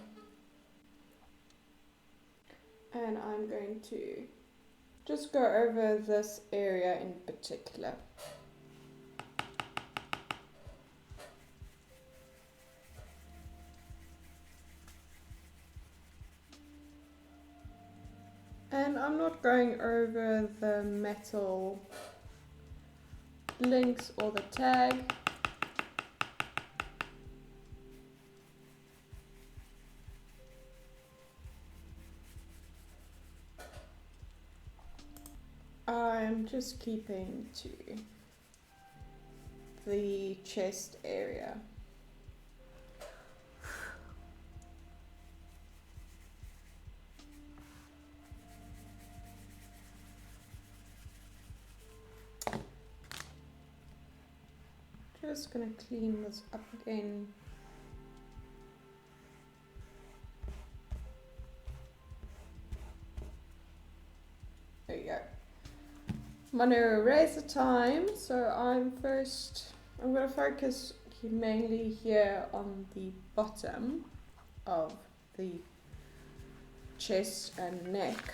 Speaker 1: I'm going to just go over this area in particular. And I'm not going over the metal links or the tag. I'm just keeping to the chest area. Just going to clean this up again. There you go. Mono eraser time. So I'm going to focus mainly here on the bottom of the chest and neck.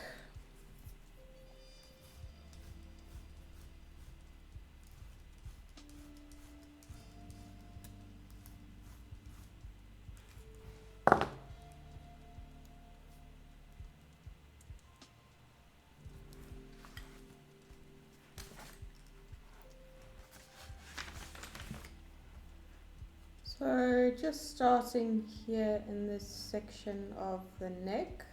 Speaker 1: So just starting here in this section of the neck.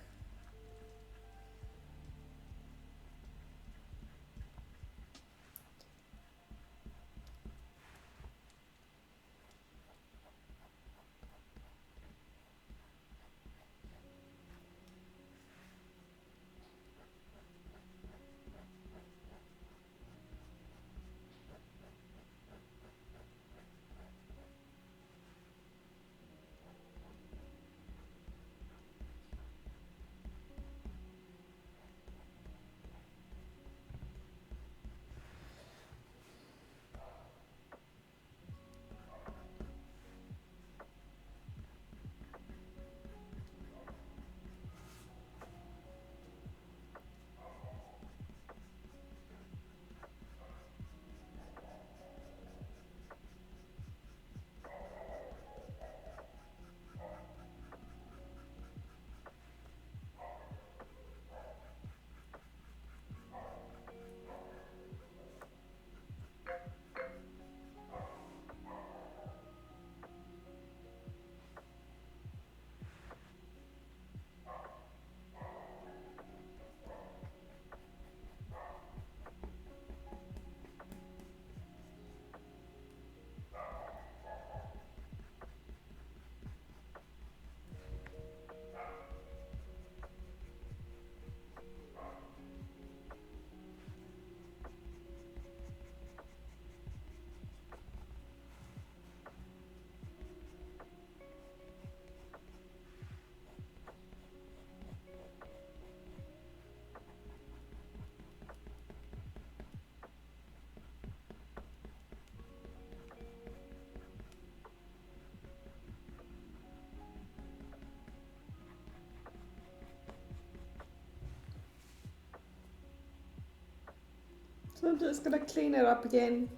Speaker 1: So I'm just going to clean it up again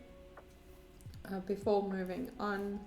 Speaker 1: before moving on.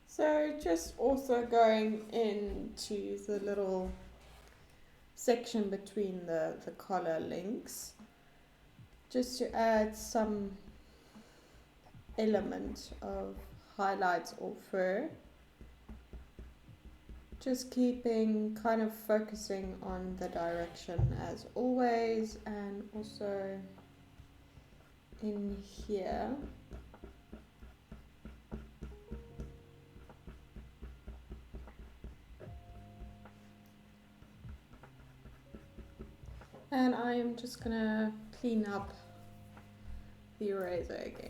Speaker 1: So just also going into the little section between the collar links, just to add some element of highlights or fur. Just keeping kind of focusing on the direction as always, and also in here. And I am just gonna clean up the eraser again.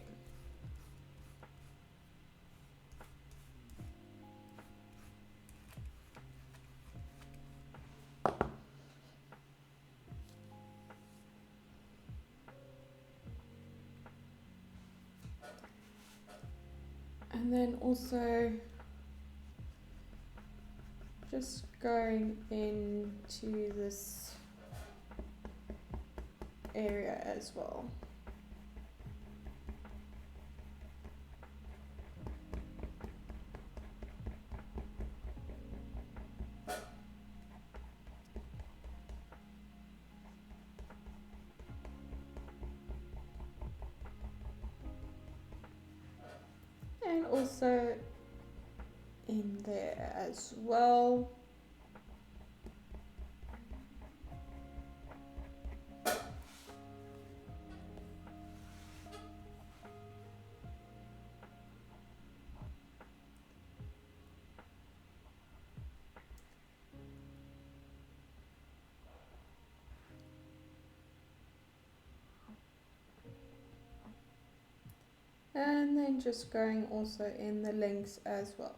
Speaker 1: And then also just going into this area as well. And also in there as well. And then just going also in the links as well.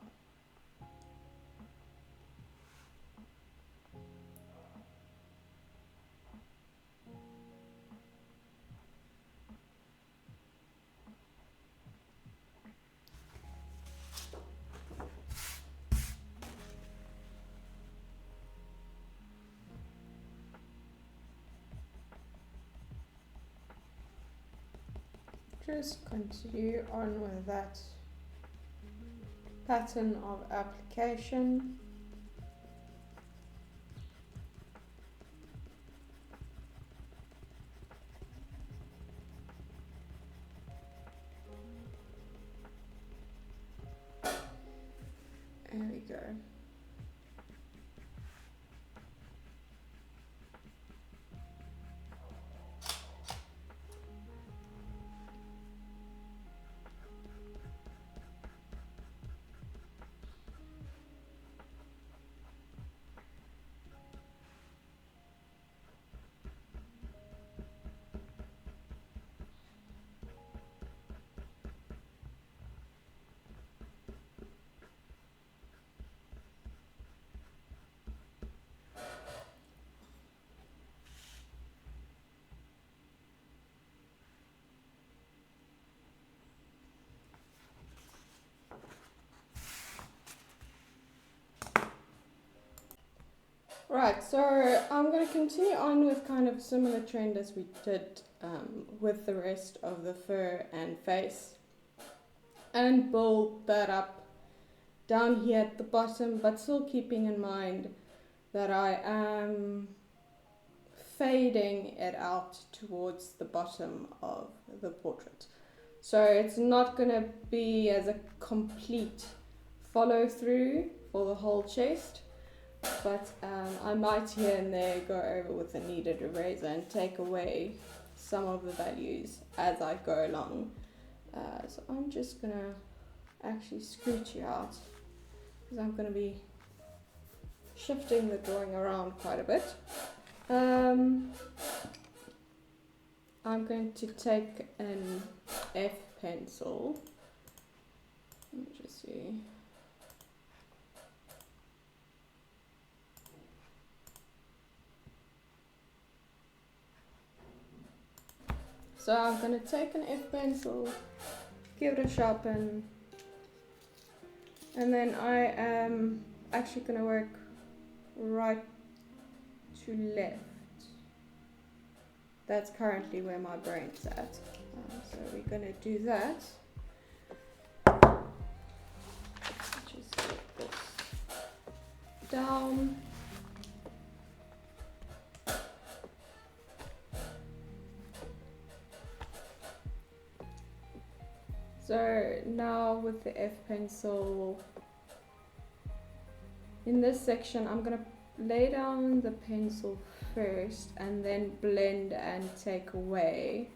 Speaker 1: Just continue on with that pattern of application. There we go. Right, so I'm going to continue on with kind of a similar trend as we did with the rest of the fur and face, and build that up down here at the bottom, but still keeping in mind that I am fading it out towards the bottom of the portrait. So it's not going to be as a complete follow through for the whole chest. But I might here and there go over with a kneaded eraser and take away some of the values as I go along. So I'm just going to actually scooch you out, because I'm going to be shifting the drawing around quite a bit. I'm going to take an F pencil. Let me just see. So I'm going to take an F pencil, give it a sharpen, and then I am actually going to work right to left. That's currently where my brain's at. So we're going to do that. Just get this down. So So now with the F pencil, in this section I'm going to lay down the pencil first and then blend and take away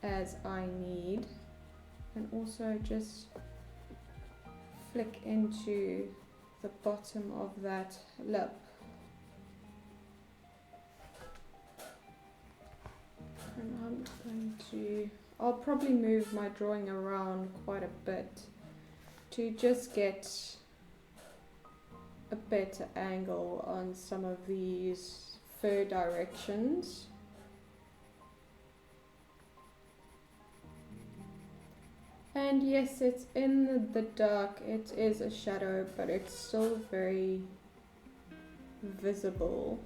Speaker 1: as I need, and also just flick into the bottom of that lip. And I'm going to, I'll probably move my drawing around quite a bit to just get a better angle on some of these fur directions. And yes, it's in the dark, it is a shadow, but it's still very visible.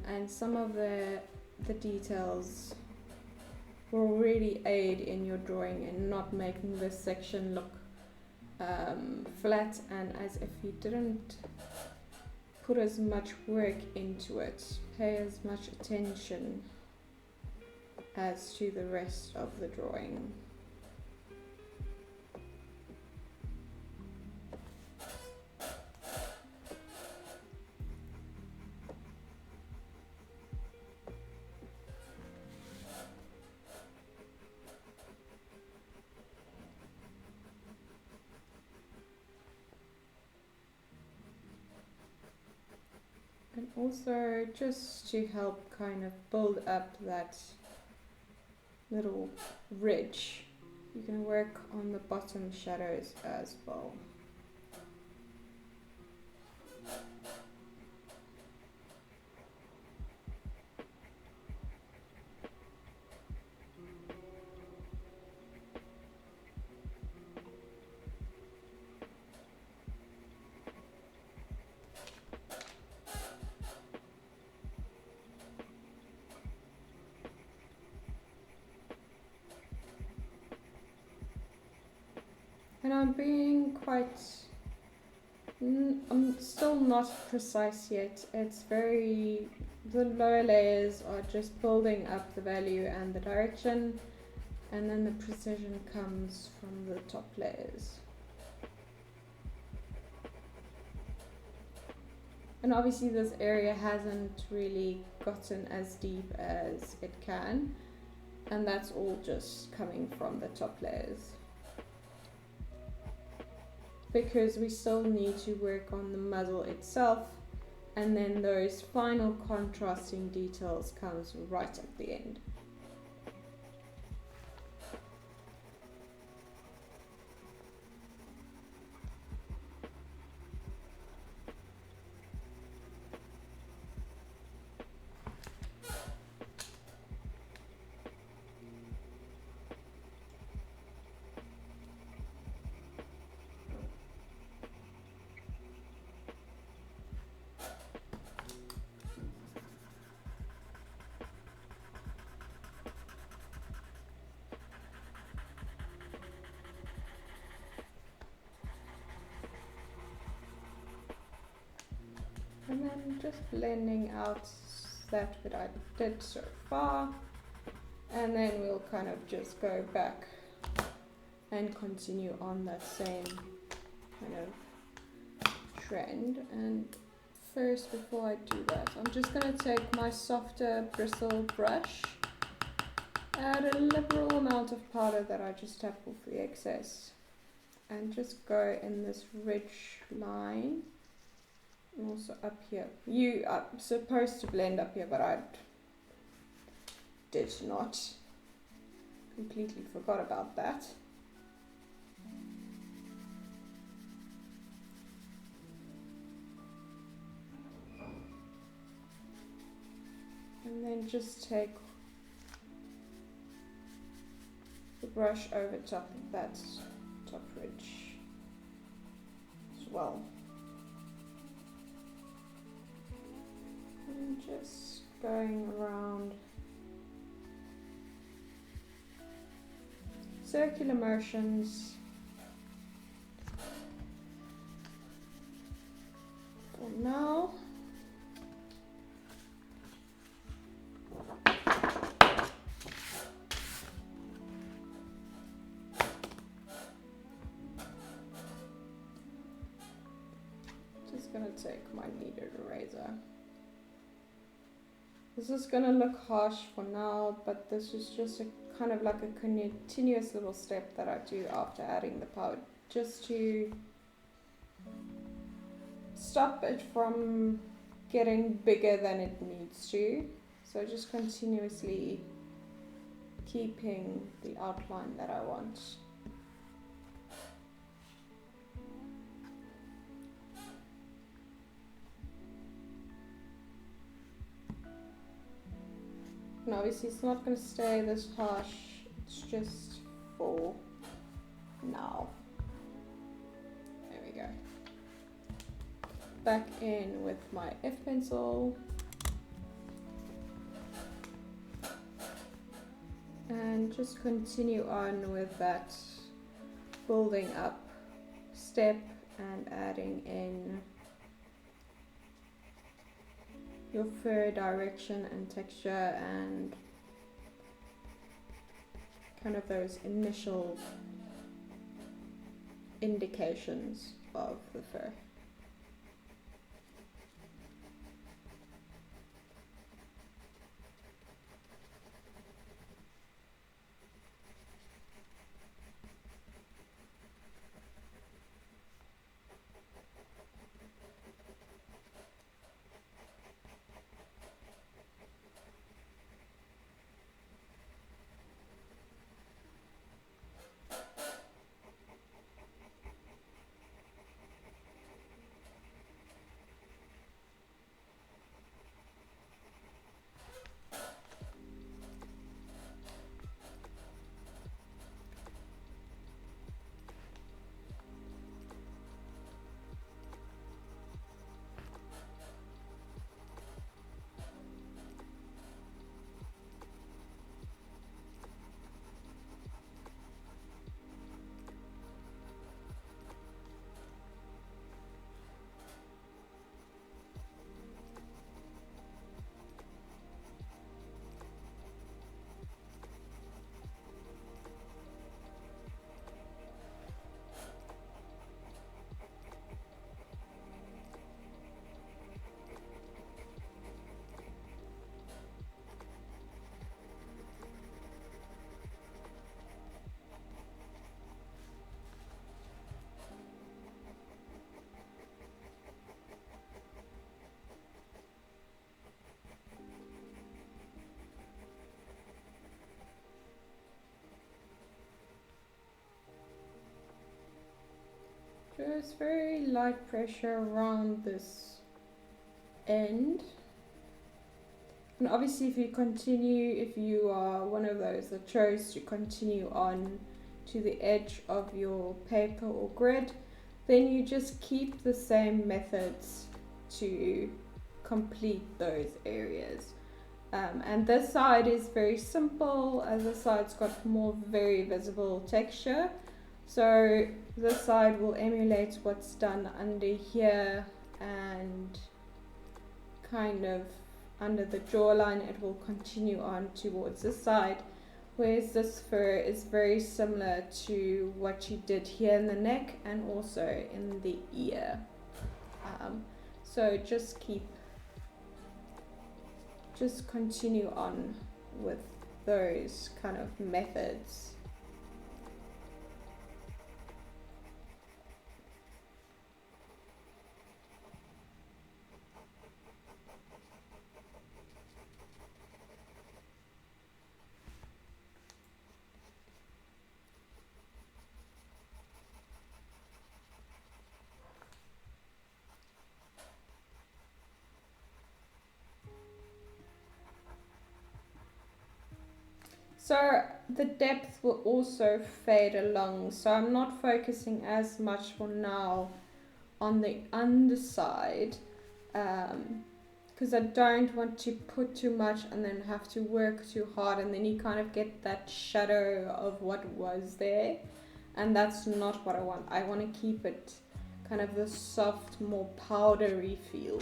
Speaker 1: And some of the details will really aid in your drawing and not making this section look flat and as if you didn't put as much work into it, pay as much attention as to the rest of the drawing. And also just to help kind of build up that little ridge, you can work on the bottom shadows as well. And I'm being quite, I'm still not precise yet. It's very, the lower layers are just building up the value and the direction, and then the precision comes from the top layers. And obviously this area hasn't really gotten as deep as it can, and that's all just coming from the top layers, because we still need to work on the muzzle itself, and then those final contrasting details comes right at the end. And then just blending out that bit I did so far, and then we'll kind of just go back and continue on that same kind of trend. And first, before I do that, I'm just going to take my softer bristle brush, add a liberal amount of powder that I just tap off the excess, and just go in this ridge line. And also up here. You are supposed to blend up here, but I did not. Completely forgot about that. And then just take the brush over top of that top ridge as well. And just going around circular motions for now. gonna take my kneaded eraser. This is gonna look harsh for now, but this is just a kind of like a continuous little step that I do after adding the powder, just to stop it from getting bigger than it needs to. So just continuously keeping the outline that I want. And obviously it's not going to stay this harsh, it's just for now. There we go. Back in with my F pencil. And just continue on with that building up step and adding in your fur direction and texture and kind of those initial indications of the fur. Just very light pressure around this end. And obviously if you are one of those that chose to continue on to the edge of your paper or grid, then you just keep the same methods to complete those areas. And this side is very simple, as this side's got more very visible texture. So this side will emulate what's done under here and kind of under the jawline. It will continue on towards this side, whereas this fur is very similar to what you did here in the neck and also in the ear. So just continue on with those kind of methods. So the depth will also fade along, so I'm not focusing as much for now on the underside, because I don't want to put too much and then have to work too hard, and then you kind of get that shadow of what was there, and that's not what I want. I want to keep it kind of the soft, more powdery feel.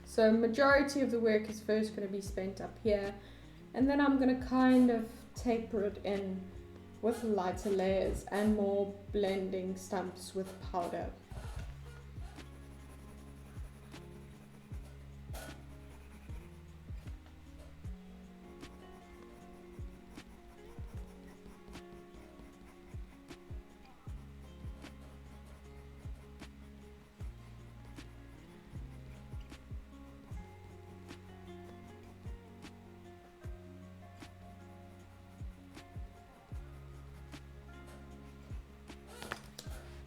Speaker 1: So majority of the work is first going to be spent up here, and then I'm going to kind of taper it in with lighter layers and more blending stumps with powder.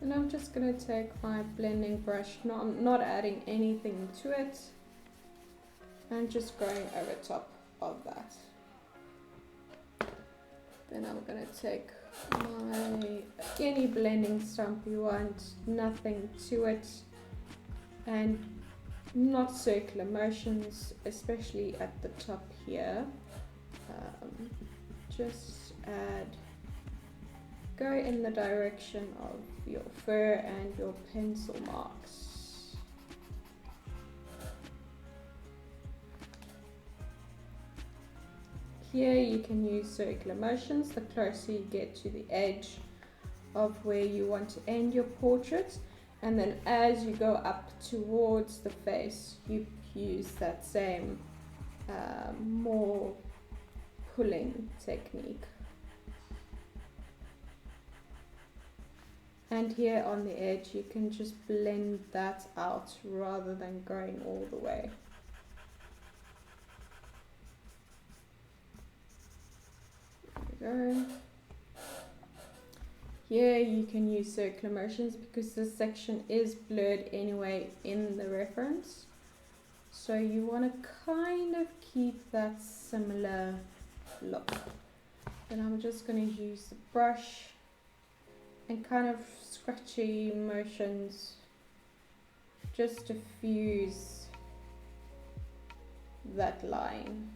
Speaker 1: And I'm just going to take my blending brush, I'm not adding anything to it, and just going over top of that. Then I'm going to take any blending stump you want, nothing to it, and not circular motions, especially at the top here. Just go in the direction of your fur and your pencil marks. Here you can use circular motions the closer you get to the edge of where you want to end your portrait, and then as you go up towards the face you use that same more pulling technique. And here on the edge you can just blend that out rather than going all the way. There we go. Here you can use circular motions because this section is blurred anyway in the reference. So you want to kind of keep that similar look. And I'm just going to use the brush and kind of scratchy motions just to fuse that line,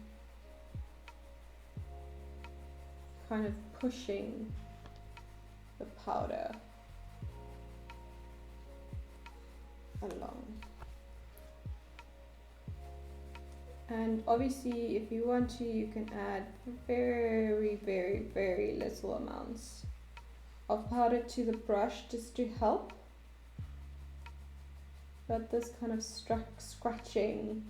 Speaker 1: kind of pushing the powder along. And obviously if you want to, you can add very, very, very little amounts of powder to the brush just to help, but this kind of scratching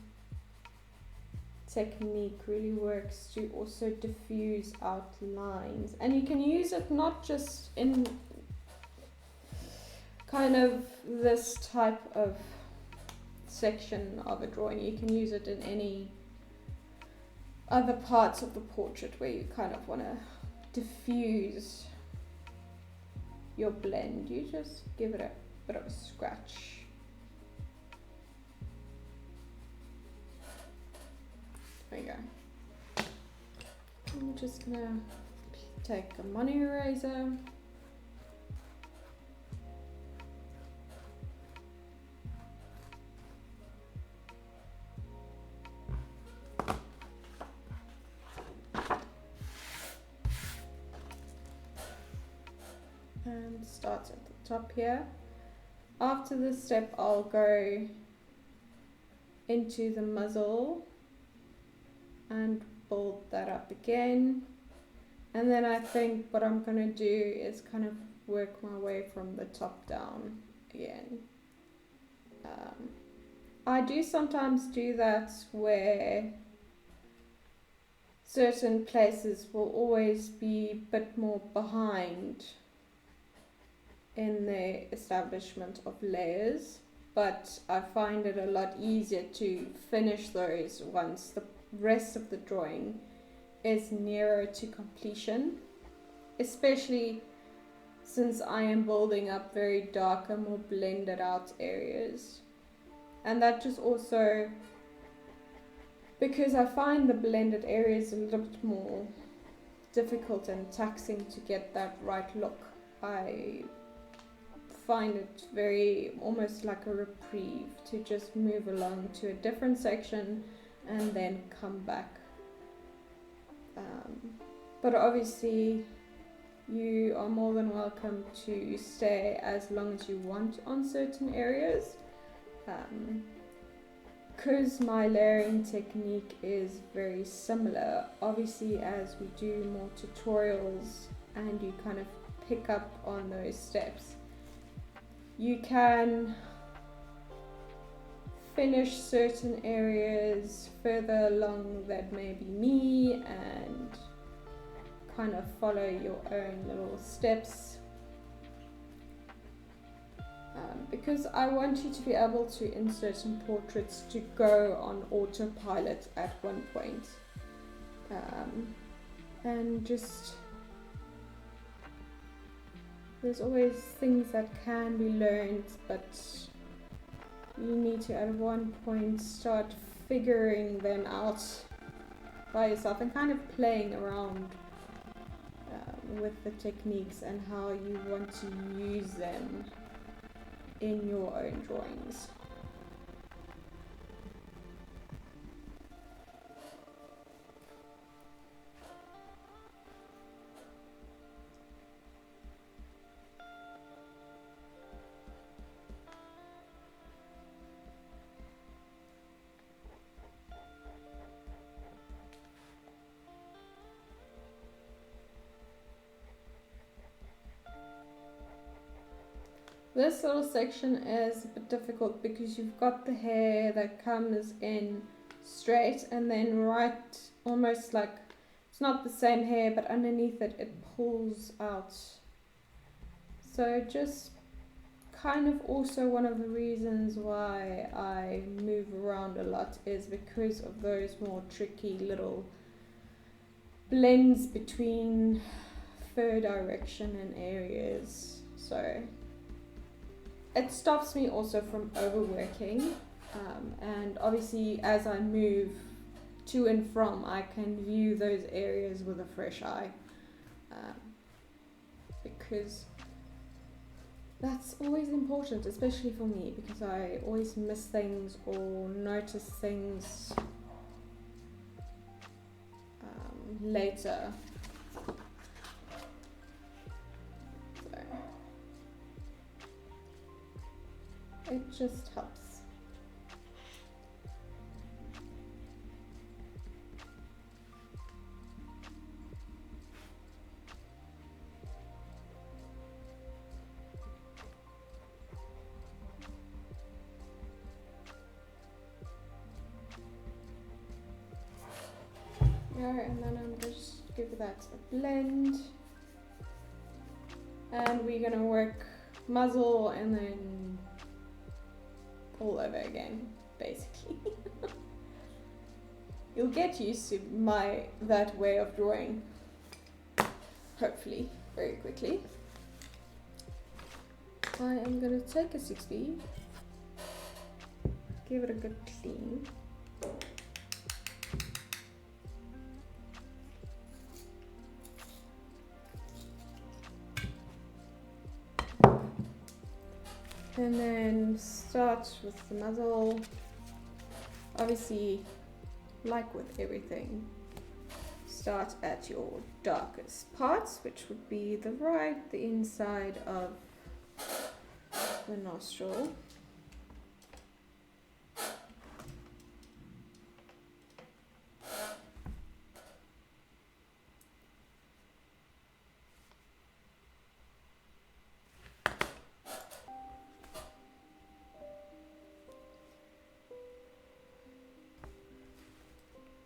Speaker 1: technique really works to also diffuse out lines. And you can use it not just in kind of this type of section of a drawing, you can use it in any other parts of the portrait where you kind of want to diffuse your blend. You just give it a bit of a scratch. There you go. I'm just gonna take a money eraser and start at the top here. After this step I'll go into the muzzle and build that up again, and then I think what I'm going to do is kind of work my way from the top down again. I do sometimes do that where certain places will always be a bit more behind in the establishment of layers, but I find it a lot easier to finish those once the rest of the drawing is nearer to completion, especially since I am building up very darker, more blended out areas. And that just also, because I find the blended areas a little bit more difficult and taxing to get that right look, I find it very almost like a reprieve to just move along to a different section and then come back. But obviously you are more than welcome to stay as long as you want on certain areas, because my layering technique is very similar. Obviously as we do more tutorials and you kind of pick up on those steps. You can finish certain areas further along that may be me and kind of follow your own little steps. Because I want you to be able to insert some portraits to go on autopilot at one point. And just, there's always things that can be learned, but you need to at one point start figuring them out by yourself and kind of playing around with the techniques and how you want to use them in your own drawings. This little section is a bit difficult because you've got the hair that comes in straight and then right, almost like, it's not the same hair, but underneath it, it pulls out. So just kind of also one of the reasons why I move around a lot is because of those more tricky little blends between fur direction and areas. So it stops me also from overworking, and obviously as I move to and from, I can view those areas with a fresh eye, because that's always important, especially for me, because I always miss things or notice things later. It just helps. And then I'm just give that a blend. And we're gonna work muzzle and then all over again, basically. You'll get used to that way of drawing, hopefully, very quickly. I am gonna take a 6B, give it a good clean. And then start with the muzzle. Obviously, like with everything, start at your darkest parts, which would be the the inside of the nostril.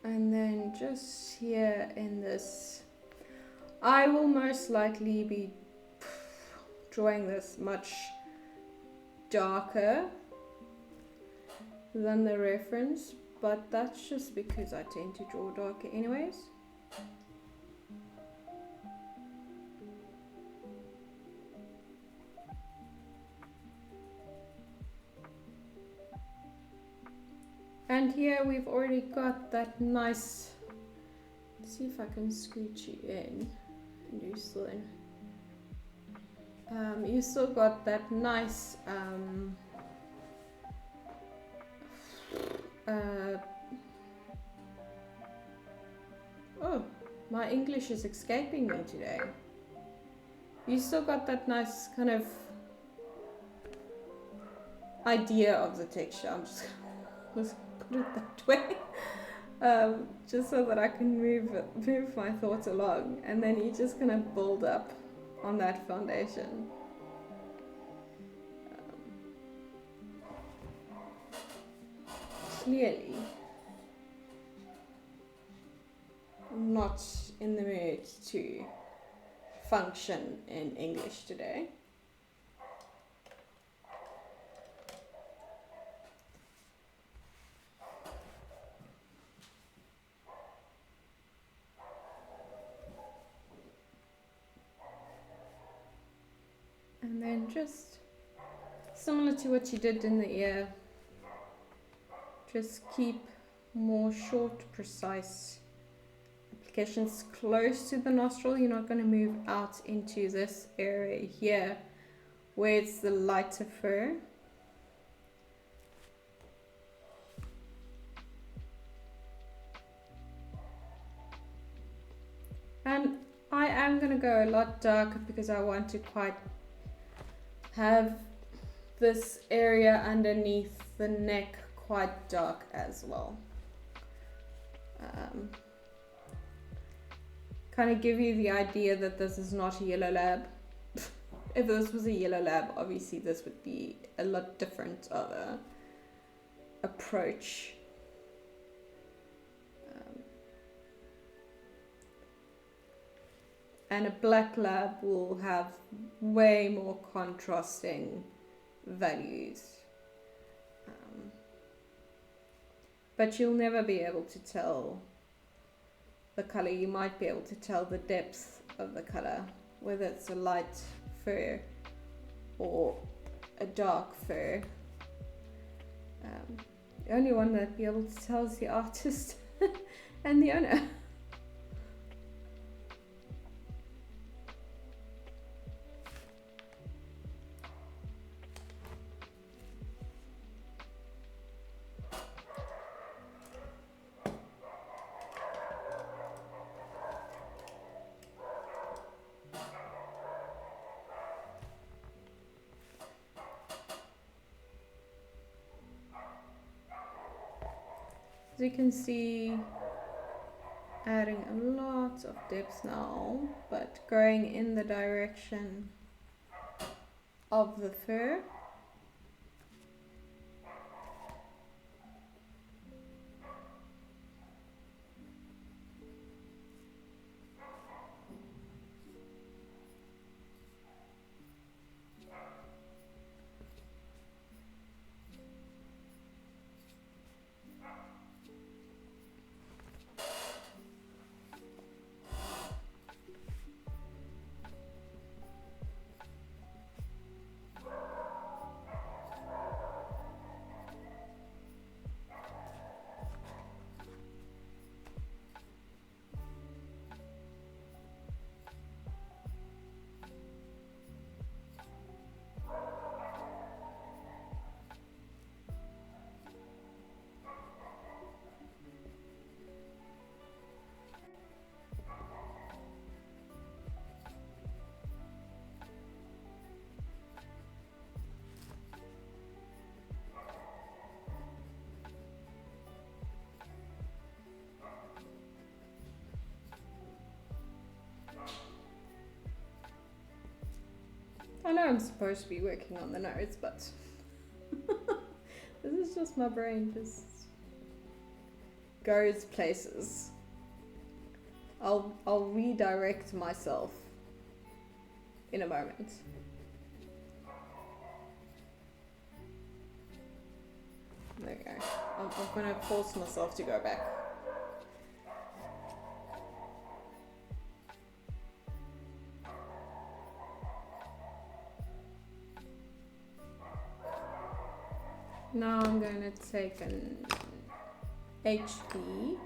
Speaker 1: And then just here in this, I will most likely be drawing this much darker than the reference, but that's just because I tend to draw darker anyways. And here we've already got that nice, let's see if I can scooch you in, and you're still in. You still got that nice oh, my English is escaping me today. You still got that nice kind of idea of the texture. I'm just let's put it that way. just so that I can move my thoughts along, and then you're just gonna build up on that foundation. Clearly, I'm not in the mood to function in English today. And then just similar to what you did in the ear, just keep more short, precise applications close to the nostril. You're not going to move out into this area here where it's the lighter fur. And I am going to go a lot darker because I want to quite have this area underneath the neck quite dark as well. Kind of give you the idea that this is not a yellow lab. If this was a yellow lab, obviously this would be a lot different of a approach. And a black lab will have way more contrasting values. But you'll never be able to tell the color. You might be able to tell the depth of the color, whether it's a light fur or a dark fur. The only one that'd be able to tell is the artist and the owner. As you can see, adding a lot of depth now, but going in the direction of the fur. I know I'm supposed to be working on the nose, but this is just my brain just goes places. I'll redirect myself in a moment. There we go. I'm going to force myself to go back. Now I'm going to take an HB .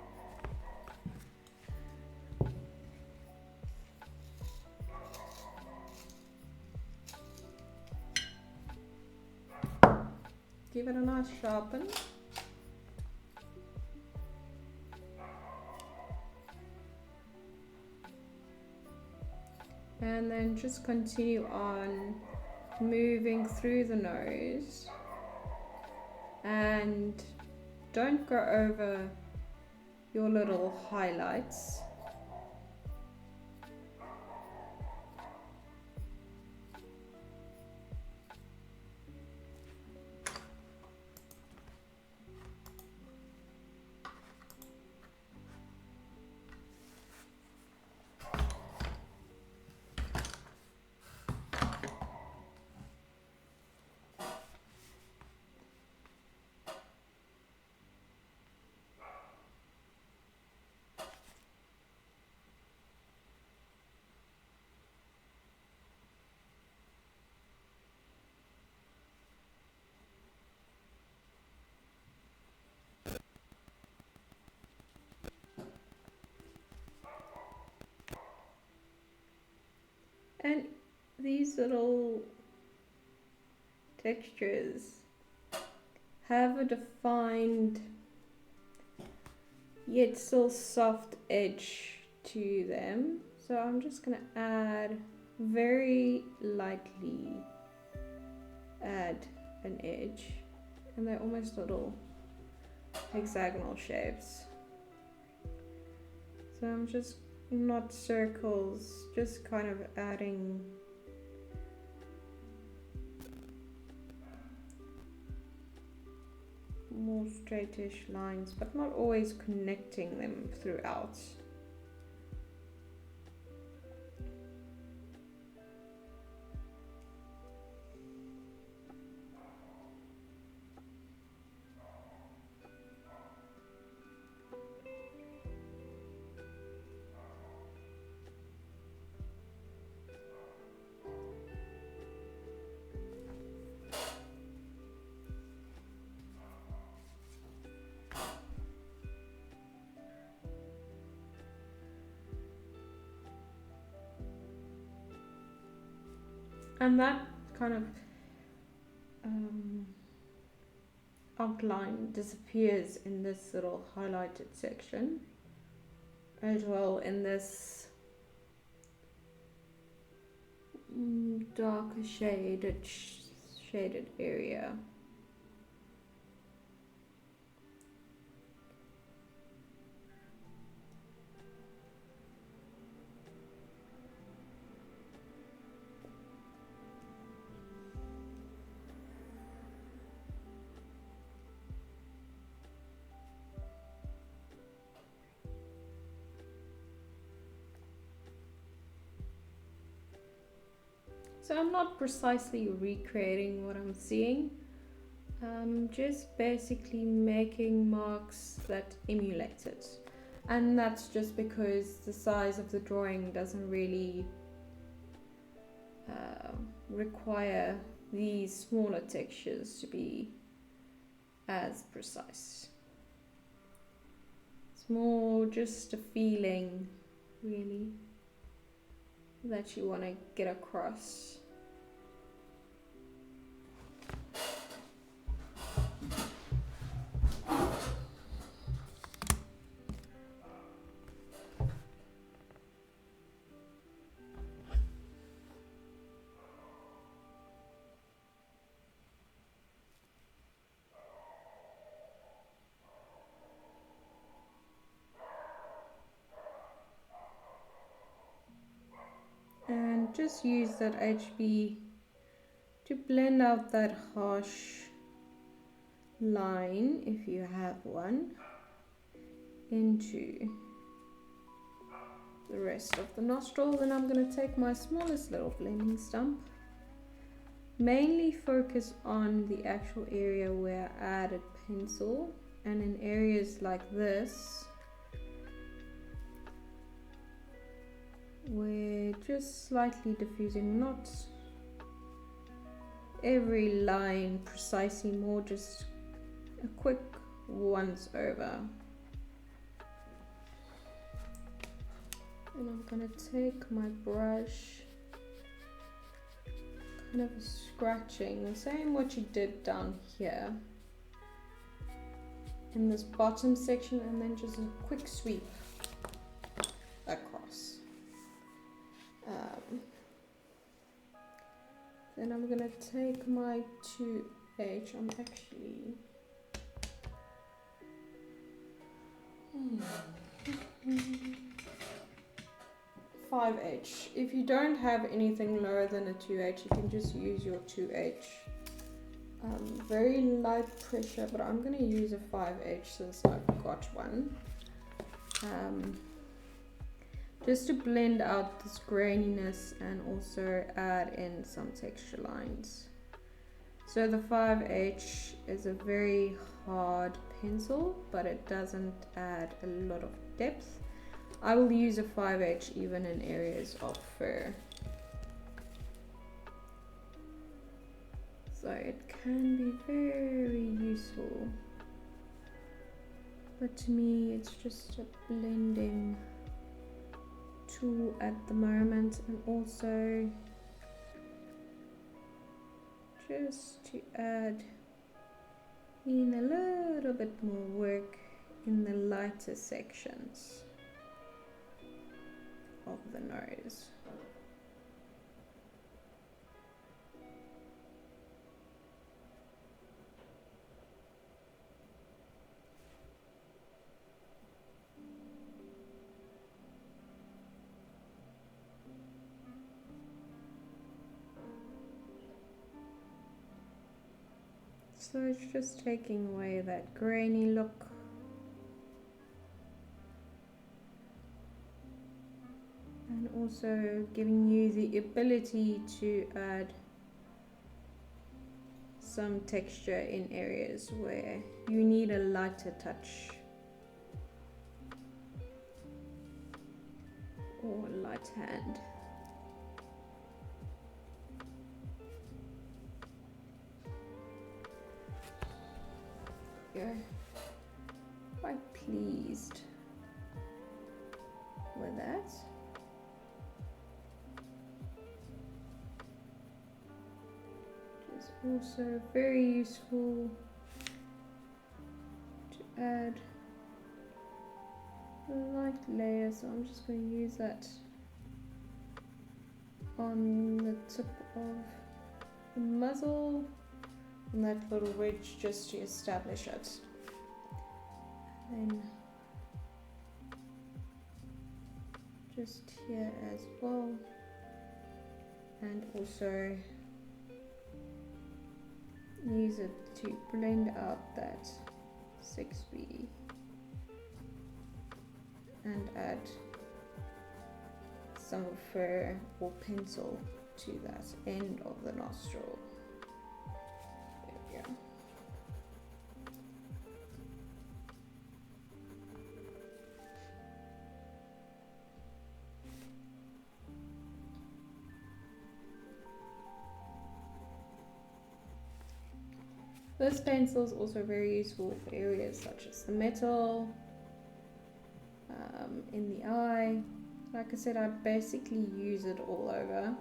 Speaker 1: Give it a nice sharpen. And then just continue on moving through the nose. And don't go over your little highlights. And these little textures have a defined yet still soft edge to them. So I'm just going to add very lightly, add an edge, and they're almost little hexagonal shapes. So I'm just not circles, just kind of adding more straightish lines, but not always connecting them throughout. And that kind of outline disappears in this little highlighted section, as well in this darker shaded area. So I'm not precisely recreating what I'm seeing, I'm just basically making marks that emulate it. And that's just because the size of the drawing doesn't really require these smaller textures to be as precise. It's more just a feeling, really, that you want to get across. And just use that HB to blend out that harsh line, if you have one, into the rest of the nostril. Then I'm going to take my smallest little blending stump, mainly focus on the actual area where I added pencil, and in areas like this, we're just slightly diffusing, not every line precisely, more just a quick once over. And I'm gonna take my brush, kind of scratching, the same what you did down here in this bottom section, and then just a quick sweep across. Then I'm gonna take my 2H, 5H. If you don't have anything lower than a 2H, you can just use your 2H. Very light pressure, but I'm going to use a 5H since I've got one. Just to blend out this graininess and also add in some texture lines. So the 5H is a very hard pencil, but it doesn't add a lot of depth. I will use a 5H even in areas of fur. So it can be very useful. But to me, it's just a blending tool at the moment, and also just to add in a little bit more work in the lighter sections of the nose. So it's just taking away that grainy look. And also giving you the ability to add some texture in areas where you need a lighter touch or a light hand. Quite pleased with that. It's also very useful to add a light layer, so I'm just going to use that on the tip of the muzzle and that little ridge just to establish it. Then just here as well, and also use it to blend out that 6B and add some fur or pencil to that end of the nostril. There we go. This pencil is also very useful for areas such as the metal, in the eye. Like I said, I basically use it all over.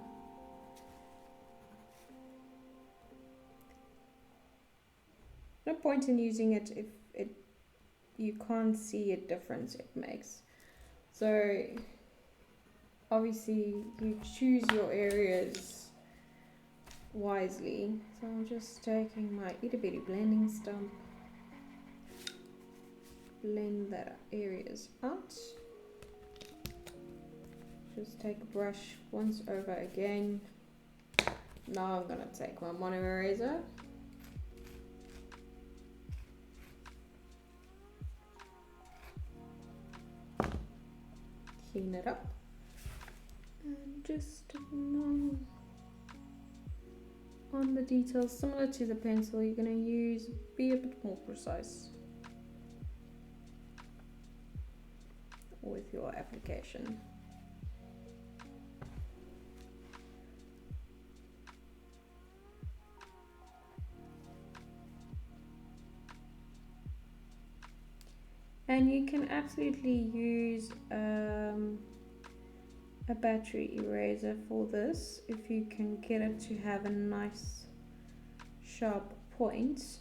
Speaker 1: No point in using it if you can't see a difference it makes. So obviously you choose your areas wisely. So I'm just taking my itty bitty blending stump, blend that areas out. Just take a brush once over again. Now I'm gonna take my mono eraser. Clean it up. And just on the details, similar to the pencil, you're going to be a bit more precise with your application. And you can absolutely use a battery eraser for this if you can get it to have a nice sharp point.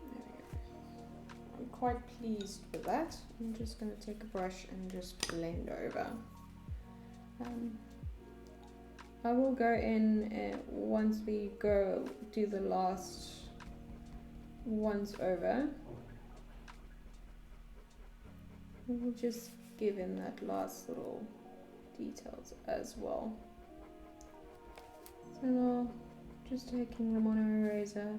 Speaker 1: There we go. I'm quite pleased with that. I'm just going to take a brush and just blend over. I will go in once we go do the last once over. We'll just give in that last little details as well. So now just taking the mono eraser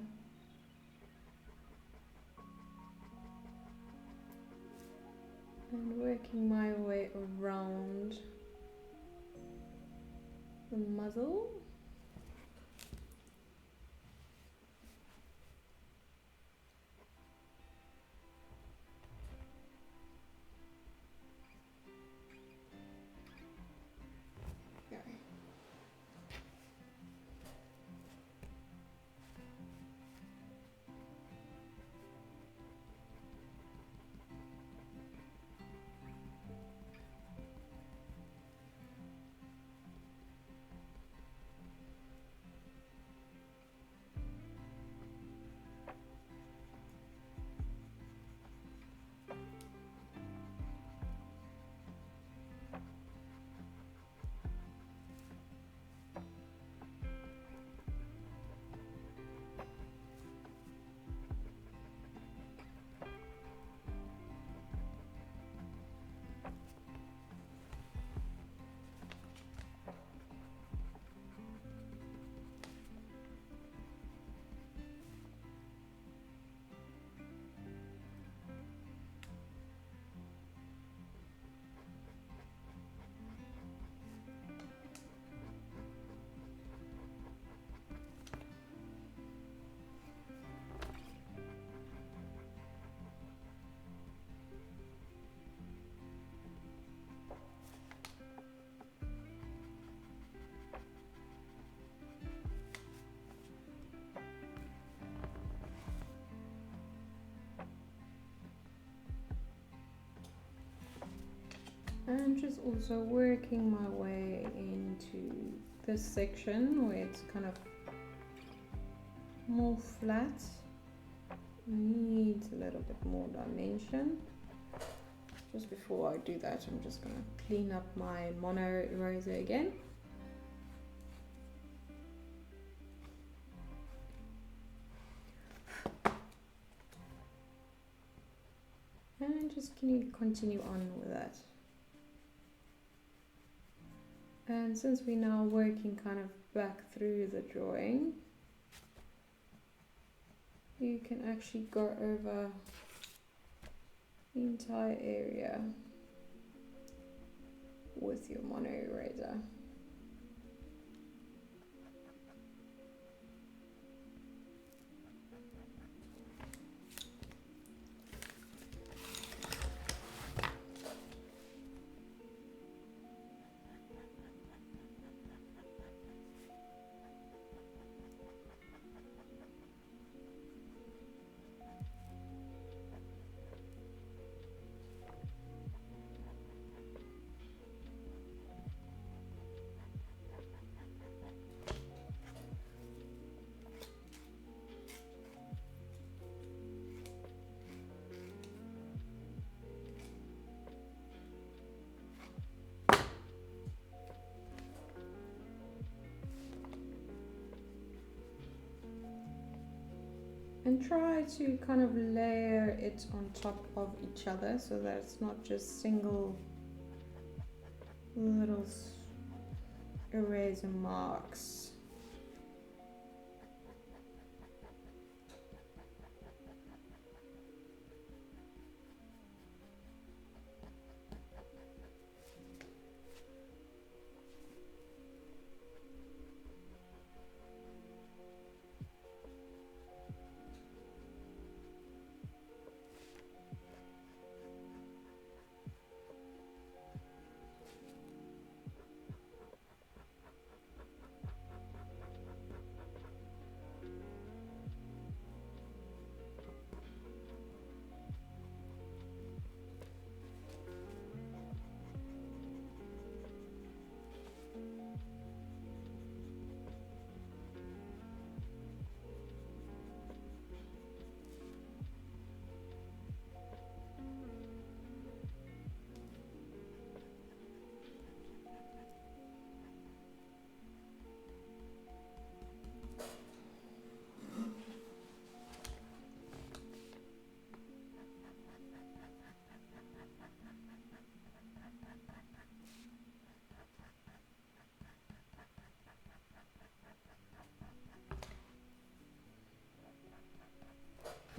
Speaker 1: and working my way around the muzzle. I'm just also working my way into this section where it's kind of more flat. Needs a little bit more dimension. Just before I do that, I'm just going to clean up my mono eraser again. And just continue on with that. And since we're now working kind of back through the drawing, you can actually go over the entire area with your mono eraser. And try to kind of layer it on top of each other so that it's not just single little eraser marks.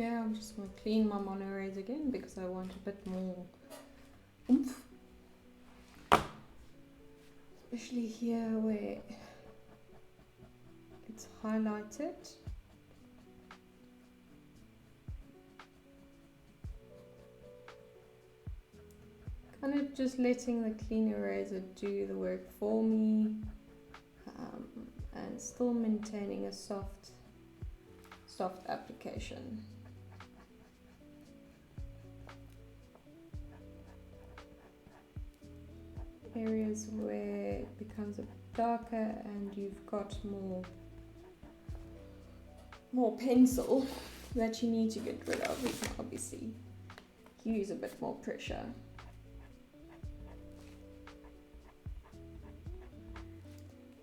Speaker 1: here I'm just going to clean my mono eraser again because I want a bit more oomph. Especially here where it's highlighted. Kind of just letting the clean eraser do the work for me, and still maintaining a soft application. Areas where it becomes a bit darker and you've got more pencil that you need to get rid of, you can obviously use a bit more pressure.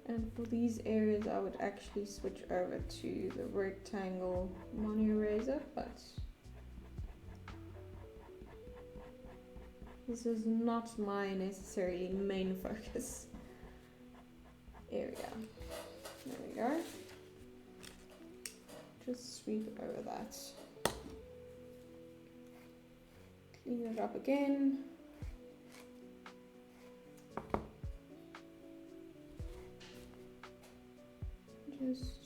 Speaker 1: And for these areas I would actually switch over to the rectangle mono eraser, but this is not my necessarily main focus area. There we go. Just sweep over that. Clean it up again. Just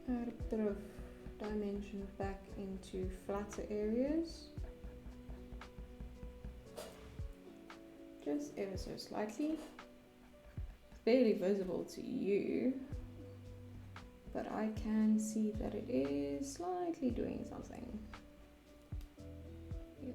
Speaker 1: add a bit of dimension back into flatter areas, just ever so slightly. It's barely visible to you, but I can see that it is slightly doing something. Yeah.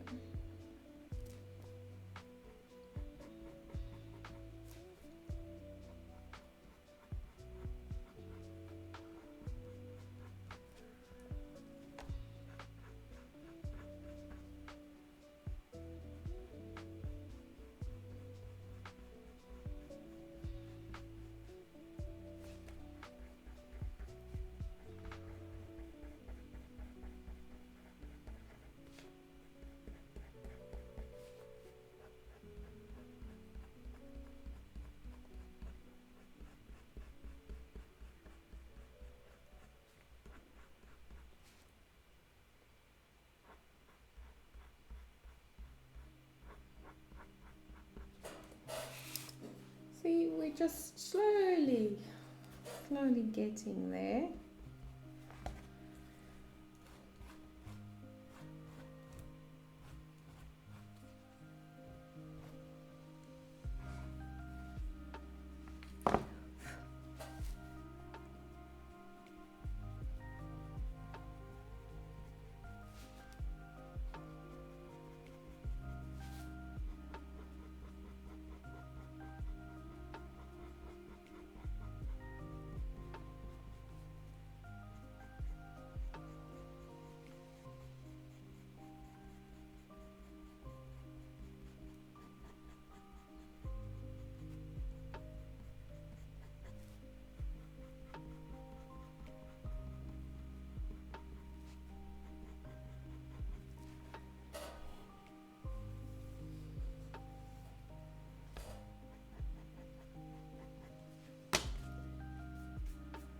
Speaker 1: See, we're just slowly getting there.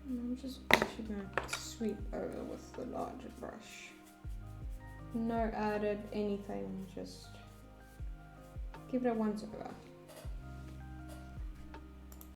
Speaker 1: I'm just actually going to sweep over with the larger brush. No added anything, just give it a once over.